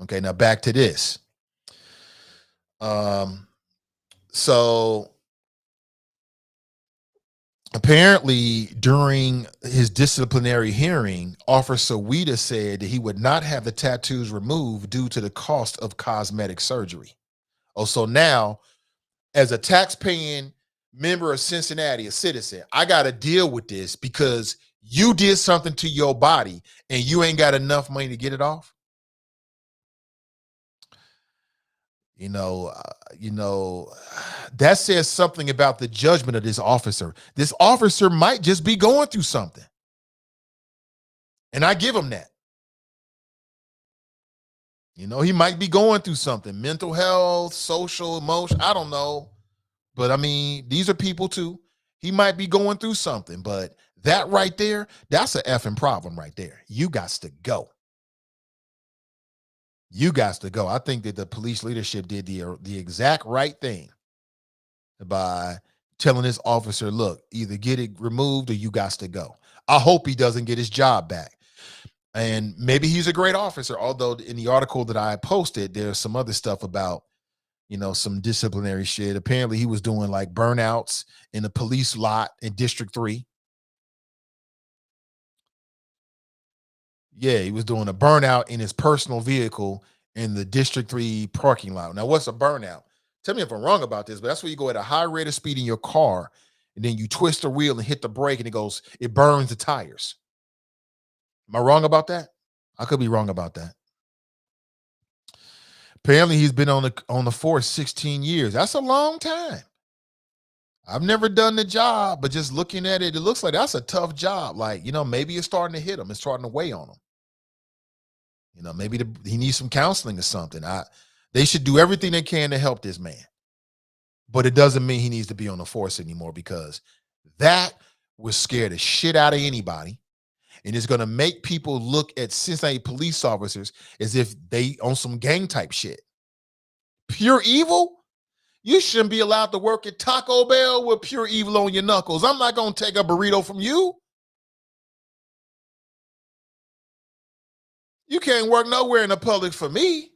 Okay, now back to this. So apparently during his disciplinary hearing, Officer Weta said that he would not have the tattoos removed due to the cost of cosmetic surgery. Oh, so now as a tax-paying member of Cincinnati, a citizen, I got to deal with this because you did something to your body and you ain't got enough money to get it off. That says something about the judgment of this officer. This officer might just be going through something. And I give him that. You know, he might be going through something, mental health, social, emotion, I don't know. But I mean, these are people too. He might be going through something, but that right there, that's an effing problem right there. You got to go. You got to go. I think that the police leadership did the exact right thing by telling this officer, look, either get it removed or you got to go. I hope he doesn't get his job back. And maybe he's a great officer, although in the article that I posted, there's some other stuff about, you know, some disciplinary shit. Apparently he was doing like burnouts in the police lot in District 3. Yeah, he was doing a burnout in his personal vehicle in the District 3 parking lot. Now, what's a burnout? Tell me if I'm wrong about this, but that's where you go at a high rate of speed in your car, and then you twist the wheel and hit the brake, and it burns the tires. Am I wrong about that? I could be wrong about that. Apparently, he's been on the force 16 years. That's a long time. I've never done the job, but just looking at it, it looks like that's a tough job. Like, you know, maybe it's starting to hit him. It's starting to weigh on him. You know, maybe he needs some counseling or something. They should do everything they can to help this man. But it doesn't mean he needs to be on the force anymore, because that would scare the shit out of anybody. And it's going to make people look at Cincinnati police officers as if they on some gang type shit. Pure evil? You shouldn't be allowed to work at Taco Bell with pure evil on your knuckles. I'm not going to take a burrito from you. You can't work nowhere in the public for me.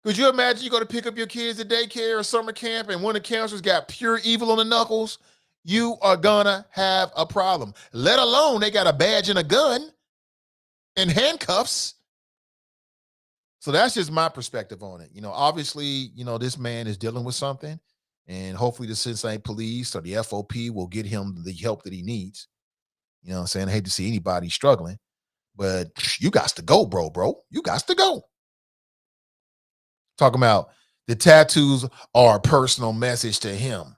Could you imagine you go to pick up your kids at daycare or summer camp and one of the counselors got pure evil on the knuckles? You are gonna have a problem. Let alone they got a badge and a gun and handcuffs. So that's just my perspective on it. You know, obviously, you know, this man is dealing with something, and hopefully the Cincinnati police or the FOP will get him the help that he needs. You know what I'm saying? I hate to see anybody struggling, but you got to go, bro. You got to go. Talking about the tattoos are a personal message to him.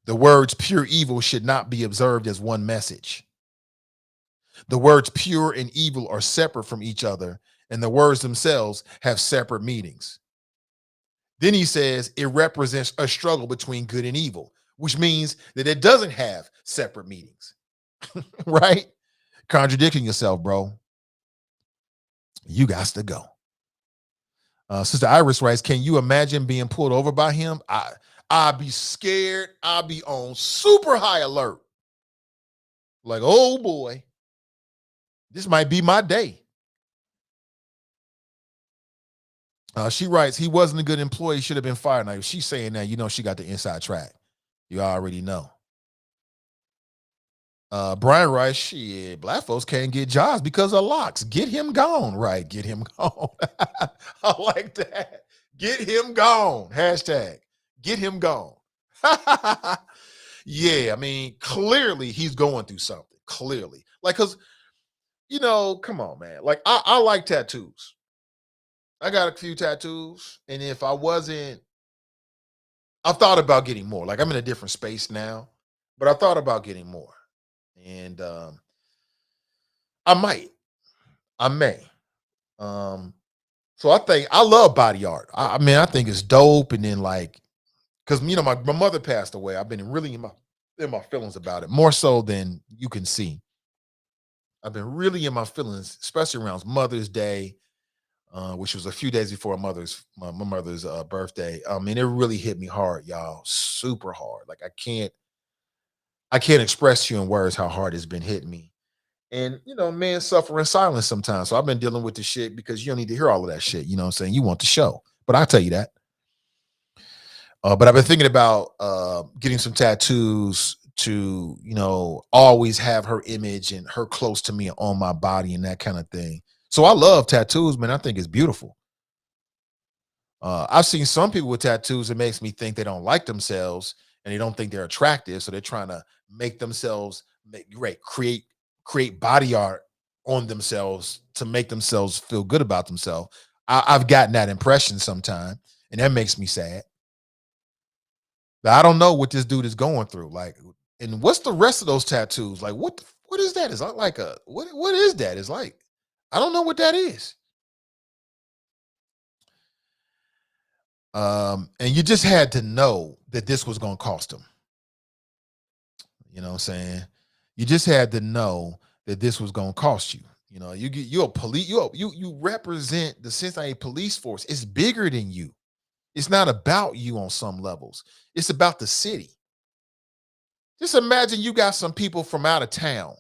The words pure evil should not be observed as one message. The words pure and evil are separate from each other, and the words themselves have separate meanings. Then he says it represents a struggle between good and evil, which means that it doesn't have separate meanings. Right? Contradicting yourself, bro. You got to go. Sister Iris writes, can you imagine being pulled over by him? I'd be scared. I'd be on super high alert. Like, oh boy, this might be my day. She writes, he wasn't a good employee, should have been fired. Now, if she's saying that, you know she got the inside track. You already know. Brian writes, shit, black folks can't get jobs because of locks. Get him gone. Right, get him gone. I like that. Get him gone. Hashtag. Get him gone. Yeah, I mean, clearly he's going through something. Clearly. Like, because, you know, come on, man. Like, I like tattoos. I got a few tattoos. And if I wasn't, I thought about getting more. Like, I'm in a different space now, but I thought about getting more. And I may. So I think I love body art. I mean, I think it's dope. And then, like, because, you know, my mother passed away. I've been really in my feelings about it, more so than you can see. I've been really in my feelings, especially around Mother's Day, which was a few days before my mother's birthday. And it really hit me hard, y'all, super hard. Like, I can't express to you in words how hard it's been hitting me. And, you know, men suffer in silence sometimes. So I've been dealing with the shit because you don't need to hear all of that shit. You know what I'm saying? You want the show, but I'll tell you that. But I've been thinking about getting some tattoos to, you know, always have her image and her close to me on my body and that kind of thing. So I love tattoos, man. I think it's beautiful. I've seen some people with tattoos. It makes me think they don't like themselves and they don't think they're attractive. So they're trying to make themselves create body art on themselves to make themselves feel good about themselves. I've gotten that impression sometime, and that makes me sad. But I don't know what this dude is going through. Like, and what's the rest of those tattoos? Like, what What is that? It's like a what is that? It's like, I don't know what that is. And you just had to know that this was gonna cost them. You know what I'm saying? You just had to know that this was gonna cost you. You know, you're a police, you represent the Cincinnati police force. It's bigger than you. It's not about you on some levels. It's about the city. Just imagine you got some people from out of town.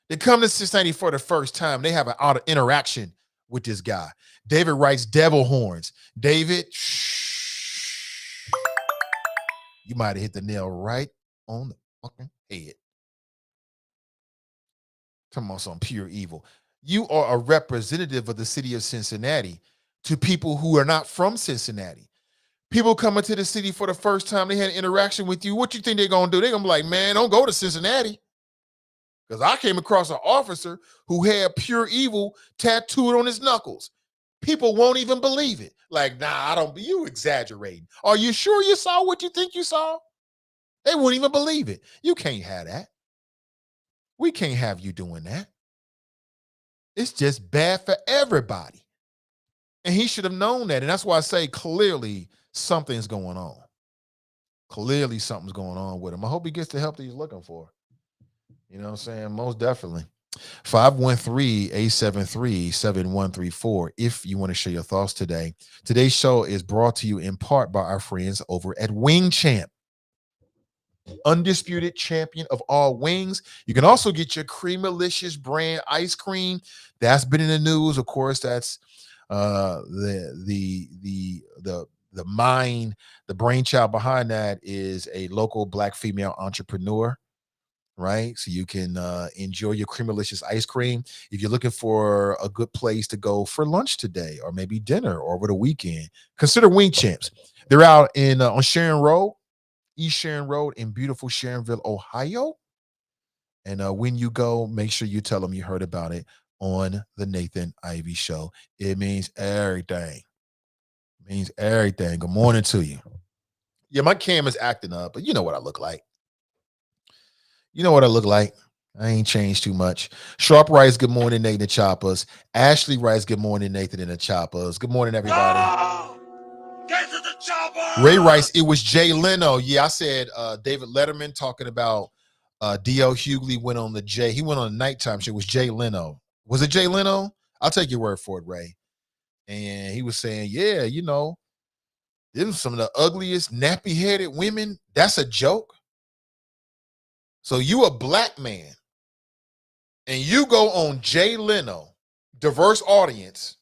They come to Cincinnati for the first time. They have an auto interaction with this guy. David writes devil horns. David, shh. You might have hit the nail right on the fucking head. Talking about some pure evil. You are a representative of the city of Cincinnati to people who are not from Cincinnati. People coming to the city for the first time, they had an interaction with you. What you think they're going to do? They're going to be like, man, don't go to Cincinnati. Because I came across an officer who had pure evil tattooed on his knuckles. People won't even believe it. Like, nah, I don't, you exaggerating. Are you sure you saw what you think you saw? They wouldn't even believe it. You can't have that. We can't have you doing that. It's just bad for everybody. And he should have known that. And that's why I say clearly something's going on. Clearly something's going on with him. I hope he gets the help that he's looking for. You know what I'm saying? Most definitely. 513-873-7134 if you want to share your thoughts today. Today's show is brought to you in part by our friends over at Wing Champ. Undisputed champion of all wings. You can also get your Creamalicious brand ice cream. That's been in the news. Of course, that's the brainchild behind that is a local Black female entrepreneur, right? So you can enjoy your Creamalicious ice cream. If you're looking for a good place to go for lunch today, or maybe dinner, or over the weekend, consider Wing Champs. They're out in on Sharon Road, East Sharon Road in beautiful Sharonville, Ohio. And when you go, make sure you tell them you heard about it on the Nathan Ivey Show. It means everything. It means everything. Good morning to you. Yeah, my cam is acting up, but you know what I look like. You know what I look like. I ain't changed too much. Sharp writes, good morning, Nathan and Choppers. Ashley writes, good morning, Nathan and the Choppers. Good morning, everybody. No! Get to the chopper! Ray writes, it was Jay Leno. Yeah, I said David Letterman talking about D.L. Hughley went on the Jay. He went on a nighttime show. It was Jay Leno. Was it Jay Leno? I'll take your word for it, Ray. And he was saying, yeah, you know, them some of the ugliest nappy-headed women. That's a joke. So you a black man and you go on Jay Leno, diverse audience,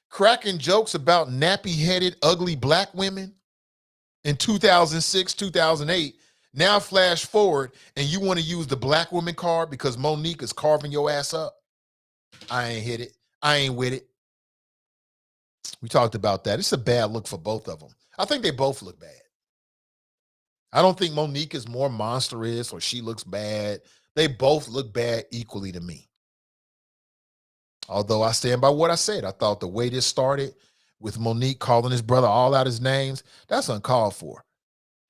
cracking jokes about nappy-headed, ugly black women in 2006, 2008. Now flash forward and you want to use the black woman card because Monique is carving your ass up. I ain't hit it. I ain't with it. We talked about that. It's a bad look for both of them. I think they both look bad. I don't think Monique is more monstrous or she looks bad. They both look bad equally to me. Although I stand by what I said. I thought the way this started with Monique calling his brother all out his names, that's uncalled for.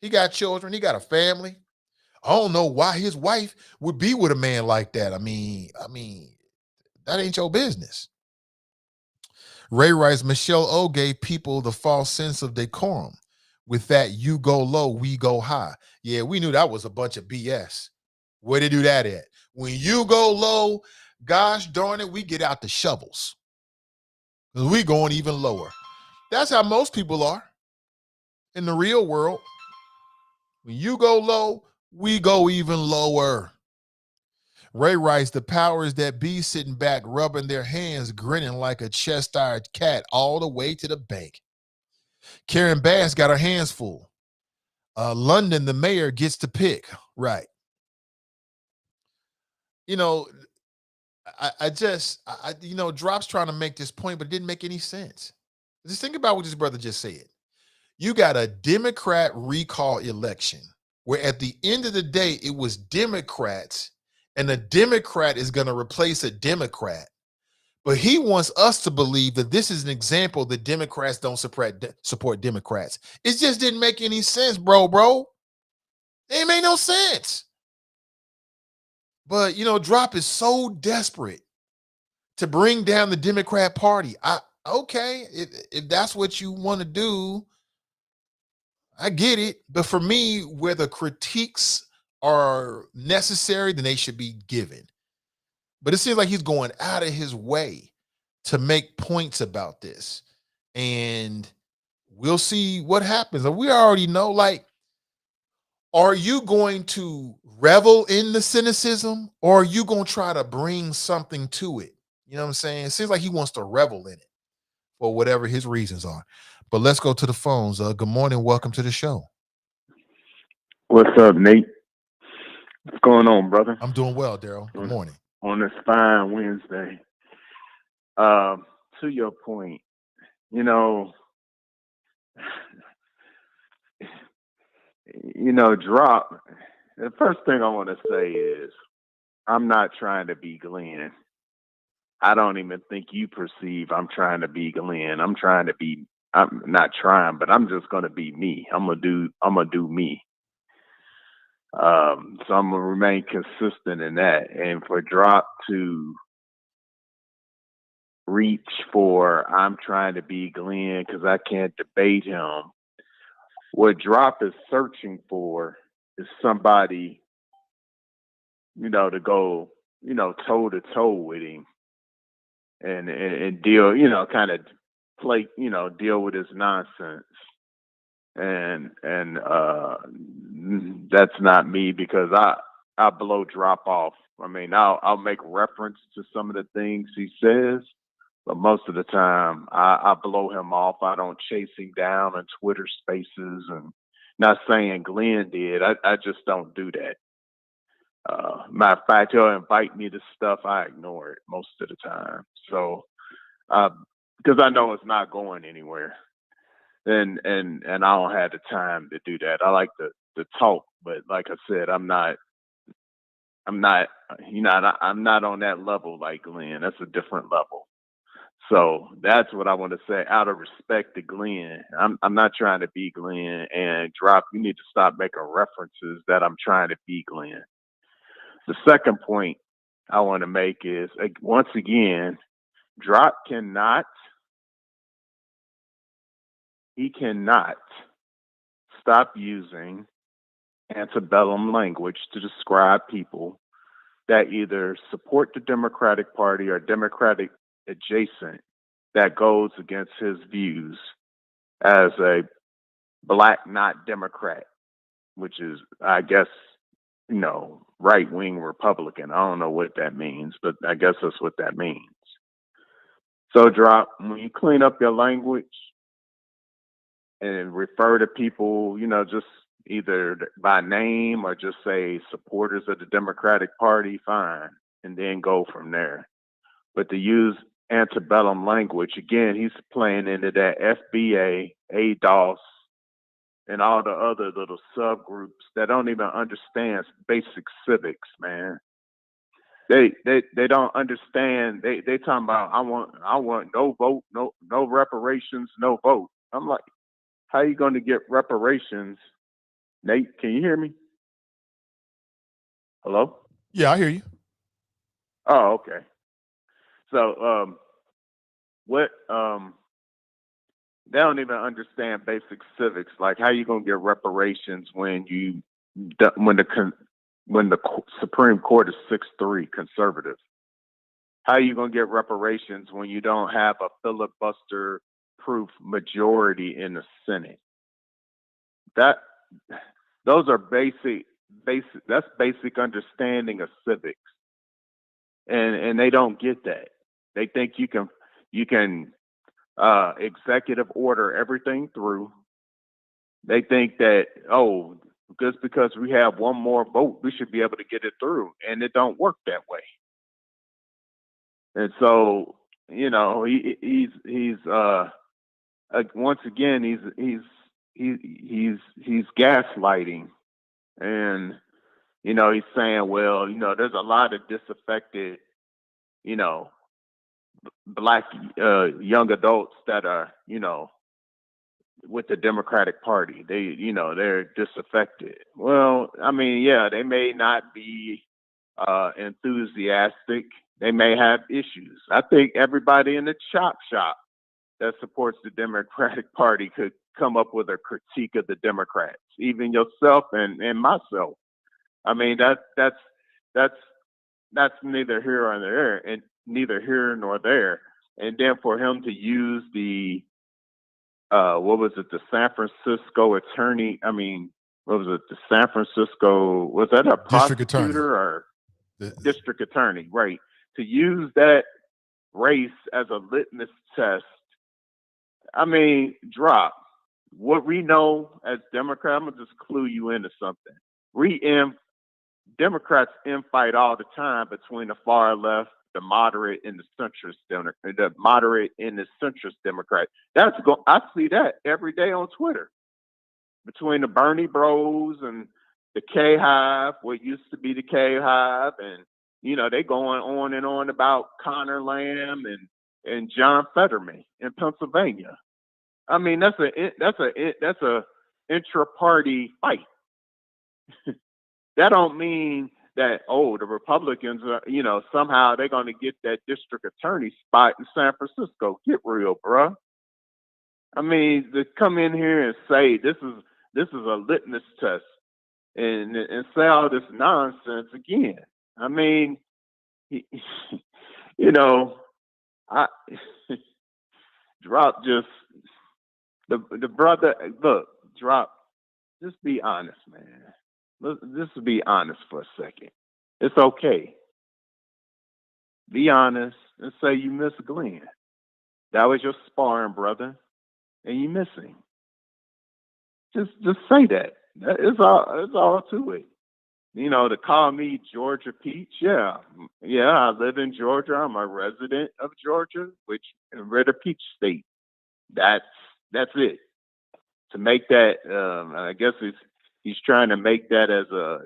He got children. He got a family. I don't know why his wife would be with a man like that. I mean, that ain't your business. Ray writes, Michelle O gave people the false sense of decorum. With that, you go low, we go high. Yeah, we knew that was a bunch of BS. Where they do that at? When you go low, gosh darn it, we get out the shovels. Because we going even lower. That's how most people are in the real world. When you go low, we go even lower. Ray writes, the powers that be sitting back, rubbing their hands, grinning like a chest-tired cat all the way to the bank. Karen Bass got her hands full. London, the mayor, gets to pick. Right. You know, I Drop's trying to make this point, but it didn't make any sense. Just think about what this brother just said. You got a Democrat recall election where at the end of the day, it was Democrats and a Democrat is going to replace a Democrat. But he wants us to believe that this is an example that Democrats don't support Democrats. It just didn't make any sense, bro. It made no sense. But Drop is so desperate to bring down the Democrat Party. Okay, if that's what you want to do, I get it. But for me, where the critiques are necessary, then they should be given. But it seems like he's going out of his way to make points about this. And we'll see what happens. And we already know, like, are you going to revel in the cynicism, or are you going to try to bring something to it? You know what I'm saying? It seems like he wants to revel in it for whatever his reasons are. But let's go to the phones. Good morning. Welcome to the show. What's up, Nate? What's going on, brother? I'm doing well, Daryl. Good morning. On this fine Wednesday. To your point, Drop. The first thing I want to say is I'm not trying to be Glenn. I don't even think you perceive I'm trying to be Glenn. I'm not trying, but I'm just gonna be me. I'm gonna do me. So I'm gonna remain consistent in that. And for Drop to reach for I'm trying to be Glenn because I can't debate him. What Drop is searching for is somebody, to go, toe to toe with him and deal, kind of play, deal with his nonsense. And that's not me, because I blow Drop off. I mean, I'll make reference to some of the things he says, but most of the time I blow him off. I don't chase him down in Twitter spaces, and not saying Glenn did. I just don't do that. Matter of fact, he'll invite me to stuff. I ignore it most of the time. So, because I know it's not going anywhere. And I don't have the time to do that. I like to talk, but like I said, I'm not on that level like Glenn. That's a different level. So that's what I want to say. Out of respect to Glenn, I'm not trying to be Glenn. And Drop, you need to stop making references that I'm trying to be Glenn. The second point I want to make is, once again, Drop cannot stop using antebellum language to describe people that either support the Democratic Party or Democratic adjacent that goes against his views as a black not Democrat, which is, I guess, right-wing Republican. I don't know what that means, but I guess that's what that means. So, Drop, when you clean up your language and refer to people, just either by name or just say supporters of the Democratic Party, fine, and then go from there. But to use antebellum language, again, he's playing into that FBA, ADOS, and all the other little subgroups that don't even understand basic civics, man. They don't understand. They talking about I want no vote, no reparations, no vote. I'm like, how are you going to get reparations? Nate, can you hear me? Hello? Yeah, I hear you. Oh, okay. So, they don't even understand basic civics. Like, how you going to get reparations when the Supreme Court is 6-3 conservative? How are you going to get reparations when you don't have a filibuster-proof majority in the Senate? Those are basic. That's basic understanding of civics, and they don't get that. They think you can executive order everything through. They think that, just because we have one more vote, we should be able to get it through, and it don't work that way. And so, he's once again he's gaslighting, and he's saying, well, there's a lot of disaffected, black young adults that are, with the Democratic Party. They're disaffected. Well, I mean, yeah, they may not be enthusiastic. They may have issues. I think everybody in the chop shop that supports the Democratic Party could come up with a critique of the Democrats, even yourself and myself. I mean, that's neither here nor there, and neither here nor there. And then for him to use the what was it, the San Francisco attorney? I mean, what was it, the San Francisco? Was that a District attorney prosecutor or district attorney? Right. To use that race as a litmus test. I mean, drop. What we know as Democrats, I'm gonna just clue you into something. Democrats infight all the time between the far left, the moderate, and the centrist Democrat. I see that every day on Twitter between the Bernie Bros and the K Hive, what used to be the K Hive, and they going on and on about Connor Lamb and John Fetterman in Pennsylvania. I mean, that's a intra-party fight. That don't mean that the Republicans are, somehow they're going to get that district attorney spot in San Francisco. Get real, bruh. I mean, to come in here and say this is a litmus test and say all this nonsense again. I mean, drop just the brother. Look, drop. Just be honest, man. Just be honest for a second. It's okay. Be honest and say you miss Glenn. That was your sparring brother, and you miss him. Just say that. It's all to it. To call me Georgia Peach, yeah, I live in Georgia. I'm a resident of Georgia, which we're the Peach State. That's it. To make that, I guess he's trying to make that as a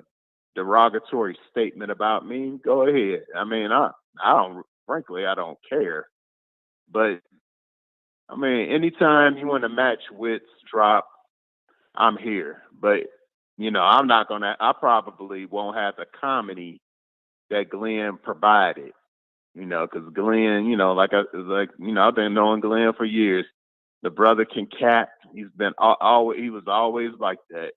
derogatory statement about me. Go ahead. I mean, I don't care. But I mean, anytime you want to match wits, drop, I'm here. But I probably won't have the comedy that Glenn provided, because Glenn, I've been knowing Glenn for years. The brother can cat. He was always like that.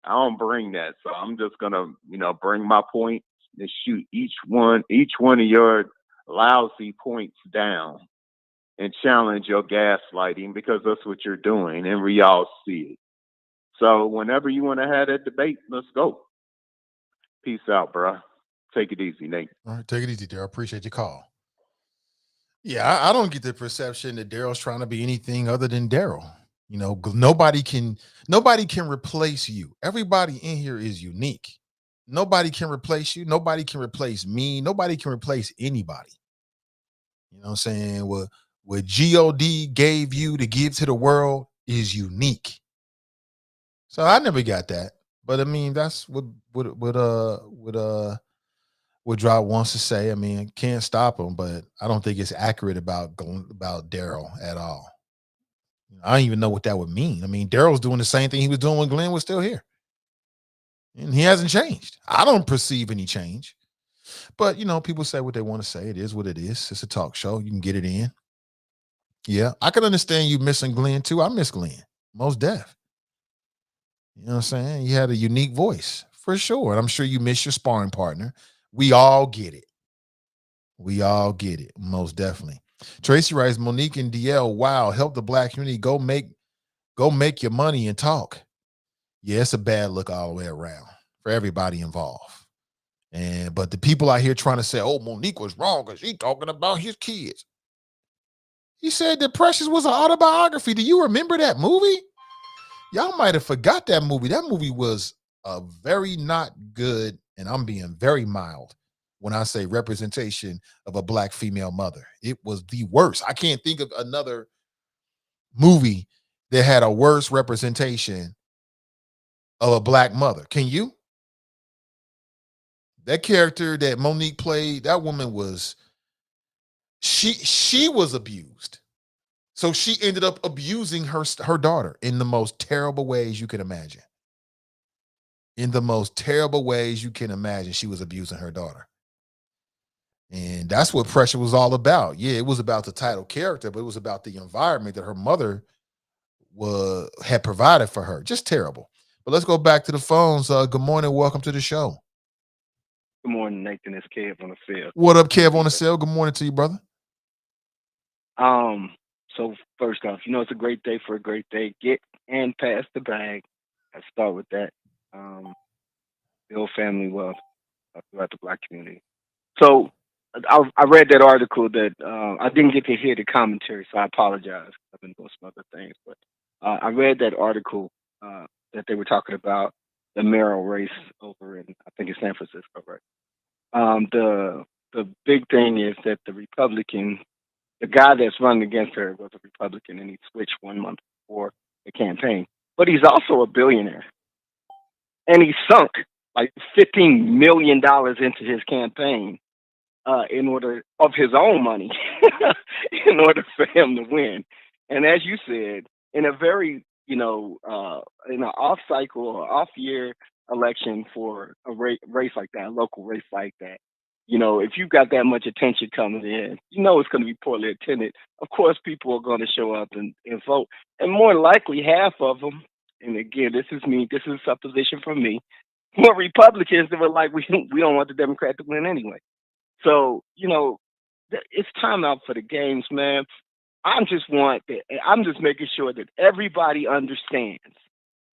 I don't bring that. So I'm just going to, bring my points and shoot each one of your lousy points down and challenge your gaslighting, because that's what you're doing and we all see it. So whenever you want to have that debate, let's go. Peace out, bro. Take it easy, Nate. All right, take it easy, Daryl. Appreciate your call. Yeah, I don't get the perception that Daryl's trying to be anything other than Daryl. Nobody can replace you. Everybody in here is unique. Nobody can replace you. Nobody can replace me. Nobody can replace anybody. You know what I'm saying? What God gave you to give to the world is unique. So I never got that. But I mean, that's what Drop wants to say. I mean, can't stop him, but I don't think it's accurate about Daryl at all. I don't even know what that would mean. I mean, Daryl's doing the same thing he was doing when Glenn was still here. And he hasn't changed. I don't perceive any change. But, people say what they want to say. It is what it is. It's a talk show. You can get it in. Yeah, I can understand you missing Glenn, too. I miss Glenn. Most deaf. You know what I'm saying? You had a unique voice, for sure. And I'm sure you miss your sparring partner. We all get it. We all get it. Most definitely. Tracy writes, Monique and DL, wow, help the black community. Go make your money and talk. Yeah, it's a bad look all the way around for everybody involved. But the people out here trying to say, oh, Monique was wrong because she's talking about his kids. He said that Precious was an autobiography. Do you remember that movie? Y'all might have forgot that movie. That movie was a very not good, and I'm being very mild when I say representation of a black female mother. It was the worst. I can't think of another movie that had a worse representation of a black mother. Can you? That character that Monique played, that woman was, she was abused. So she ended up abusing her daughter in the most terrible ways you can imagine. in the most terrible ways you can imagine. She was abusing her daughter. And that's what pressure was all about. Yeah, it was about the title character, but it was about the environment that her mother had provided for her. Just terrible. But let's go back to the phones. Good morning. Welcome to the show. Good morning, Nathan. It's Kev on the field. What up, Kev on the cell? Good morning to you, brother. So first off, it's a great day for a great day. Get and pass the bag. Let's start with that. Build family wealth throughout the Black community. So I read that article that I didn't get to hear the commentary, so I apologize. I've been doing some other things, but I read that article that they were talking about the mayoral race over in, I think it's San Francisco, right? The big thing is that the guy that's running against her was a Republican, and he switched 1 month before the campaign. But he's also a billionaire, and he sunk like $15 million into his campaign in order of his own money, in order for him to win. And as you said, in a very in an off cycle or off year election for a race like that, a local race like that. If you've got that much attention coming in, it's going to be poorly attended. Of course, people are going to show up and vote. And more likely, half of them, and again, this is a supposition from me, were Republicans that were like, we don't want the Democrat to win anyway. So, it's time out for the games, man. I'm just making sure that everybody understands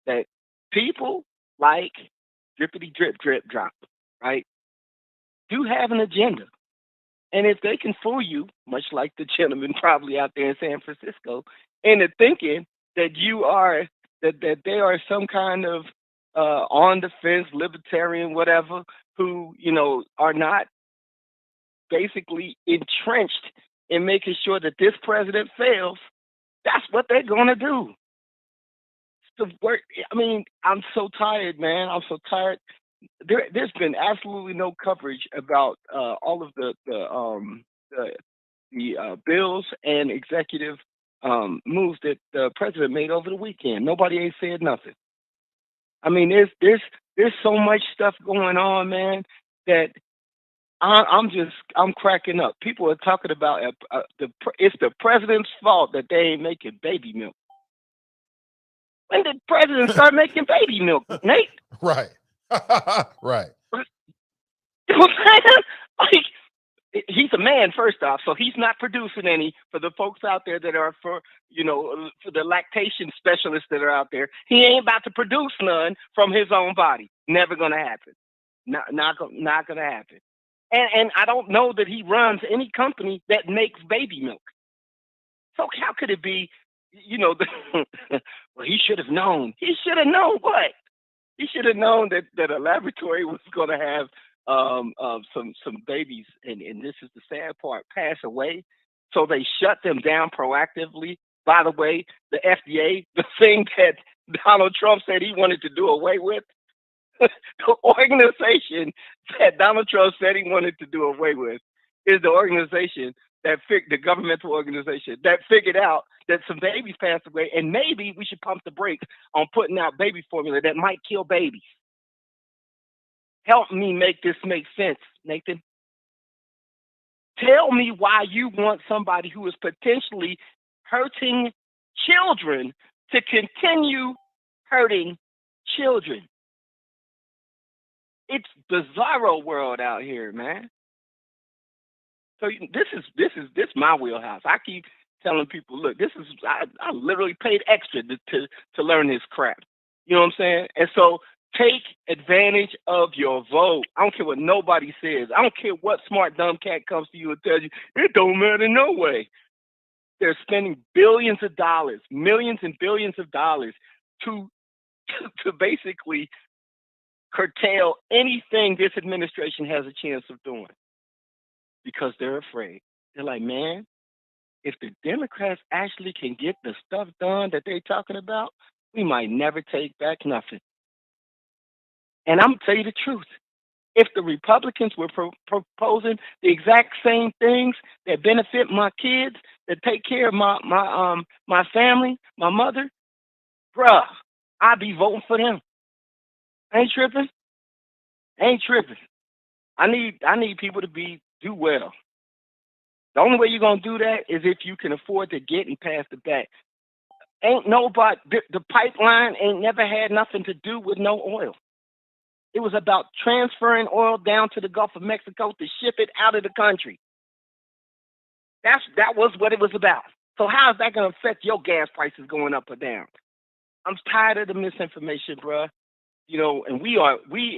that people like drippity drip, drip, drop, right? Do have an agenda. And if they can fool you, much like the gentleman probably out there in San Francisco, into thinking that that they are some kind of on the fence, libertarian, whatever, who, are not basically entrenched in making sure that this president fails, that's what they're going to do. I'm so tired, man. I'm so tired. There's been absolutely no coverage about all of the bills and executive moves that the president made over the weekend. Nobody ain't said nothing. There's so much stuff going on, man, that I'm cracking up. People are talking about it's the president's fault that they ain't making baby milk. When did the president start making baby milk, Nate? Right. Right. You know what I'm saying? Like, he's a man, first off, so he's not producing any. For the folks out there that are for the lactation specialists that are out there, he ain't about to produce none from his own body. Never gonna happen. Not gonna happen. And I don't know that he runs any company that makes baby milk. So how could it be? Well, he should have known. He should have known what? He should have known that a laboratory was going to have some babies, and this is the sad part, pass away. So they shut them down proactively. By the way, the FDA, the thing that Donald Trump said he wanted to do away with, the organization that Donald Trump said he wanted to do away with is the organization the governmental organization that figured out that some babies passed away, and maybe we should pump the brakes on putting out baby formula that might kill babies. Help me make this make sense, Nathan. Tell me why you want somebody who is potentially hurting children to continue hurting children. It's bizarro world out here, man. So this is my wheelhouse. I keep telling people, look, I literally paid extra to learn this crap. You know what I'm saying? And so take advantage of your vote. I don't care what nobody says. I don't care what smart dumb cat comes to you and tells you it don't matter no way. They're spending billions of dollars, millions and billions of dollars to basically curtail anything this administration has a chance of doing. Because they're afraid. They're like, man, if the Democrats actually can get the stuff done that they're talking about, we might never take back nothing. And I'm going to tell you the truth. If the Republicans were proposing the exact same things that benefit my kids, that take care of my family, my mother, bruh, I'd be voting for them. Ain't tripping. Ain't tripping. I need people to do well. The only way you're gonna do that is if you can afford to get and pass the back. Ain't nobody the pipeline ain't never had nothing to do with no oil. It was about transferring oil down to the Gulf of Mexico to ship it out of the country. That was what it was about. So how is that gonna affect your gas prices going up or down? I'm tired of the misinformation, bruh. You know, and we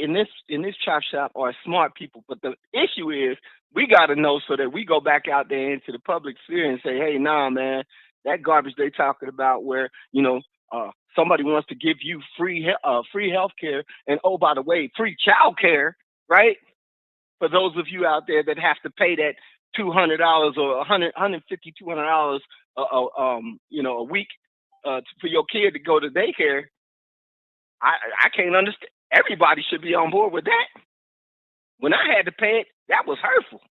in this chop shop are smart people, but the issue is we got to know so that we go back out there into the public sphere and say, hey, nah, man, that garbage they talking about where, you know, somebody wants to give you free health care and, oh, by the way, free child care, right? For those of you out there that have to pay that $200 or $150, $200, you know, a week for your kid to go to daycare. I can't understand. Everybody should be on board with that. When I had to pay it, that was hurtful,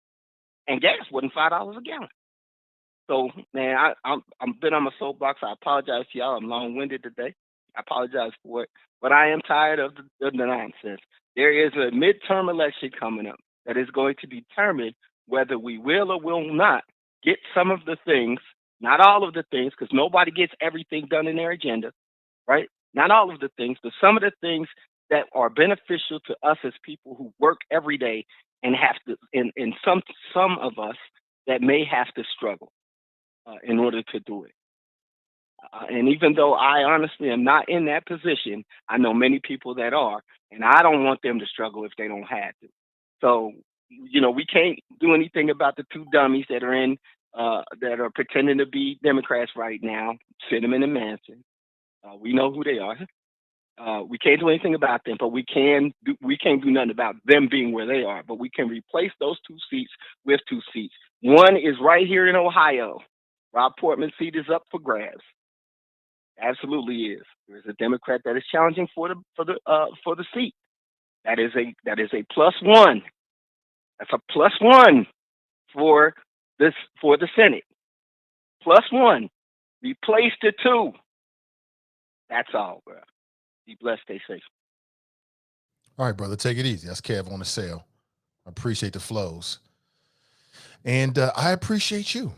and gas wasn't $5 a gallon. So, man, I'm been on my soapbox. I apologize to y'all. I'm long-winded today. I apologize for it, but I am tired of the nonsense. There is a midterm election coming up that is going to determine whether we will or will not get some of the things, not all of the things, because nobody gets everything done in their agenda, right? Not all of the things, but some of the things that are beneficial to us as people who work every day and have to, and some of us that may have to struggle in order to do it. And even though I honestly am not in that position, I know many people that are, and I don't want them to struggle if they don't have to. So, you know, we can't do anything about the two dummies that are pretending to be Democrats right now, Cinnamon and Manson. We know who they are. We can't do anything about them, but we can't do nothing about them being where they are. But we can replace those two seats with two seats. One is right here in Ohio. Rob Portman's seat is up for grabs. Absolutely is. There's a Democrat that is challenging for the seat. That is a +1. That's a +1 for the Senate. +1. Replace the two. That's all, bro. Be blessed. Stay safe. All right, brother. Take it easy. That's Kev on the sale. I appreciate the flows. And I appreciate you.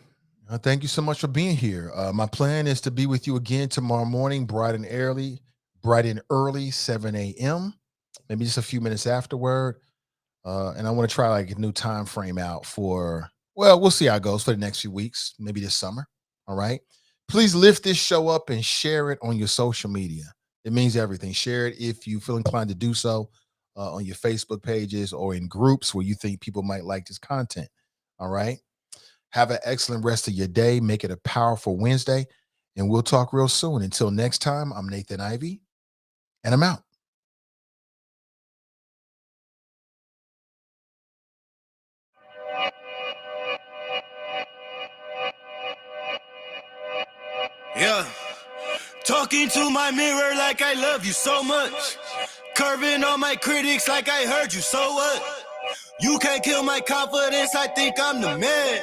Thank you so much for being here. My plan is to be with you again tomorrow morning, bright and early, 7 a.m., maybe just a few minutes afterward. And I want to try like a new time frame out we'll see how it goes for the next few weeks, maybe this summer. All right. Please lift this show up and share it on your social media. It means everything. Share it if you feel inclined to do so on your Facebook pages or in groups where you think people might like this content. All right. Have an excellent rest of your day. Make it a powerful Wednesday. And we'll talk real soon. Until next time, I'm Nathan Ivey, and I'm out. Yeah. Talking to my mirror like I love you so much. Curving on my critics like I heard you, so what? You can't kill my confidence, I think I'm the man.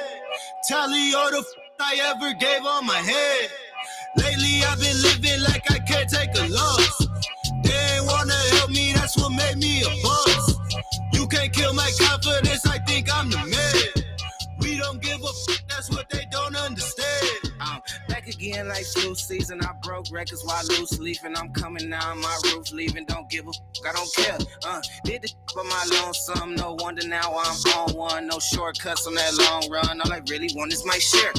Tally all the I ever gave on my head. Lately I've been living like I can't take a loss. They ain't wanna help me, that's what made me a boss. You can't kill my confidence, I think I'm the man. We don't give a that's what they don't understand. I'm back again like flu season. I broke records while loose leafing. I'm coming down my roof, leaving. Don't give a I don't care. Did the for my lonesome. No wonder now I'm on one. No shortcuts on that long run. All I really want is my share.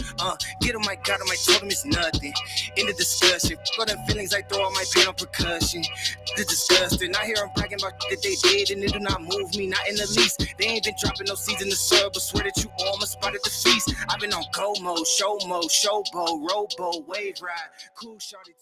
Get on my God, on my totem is nothing. In the discussion, for them feelings I throw on my pain on percussion. The disgusting. I hear them bragging about that they did, and it do not move me, not in the least. They ain't been dropping no seeds in the soil, but swear that you almost spotted the feast. I've been on go mode, show mode, showboat, rowboat, wave ride, cool shorty too.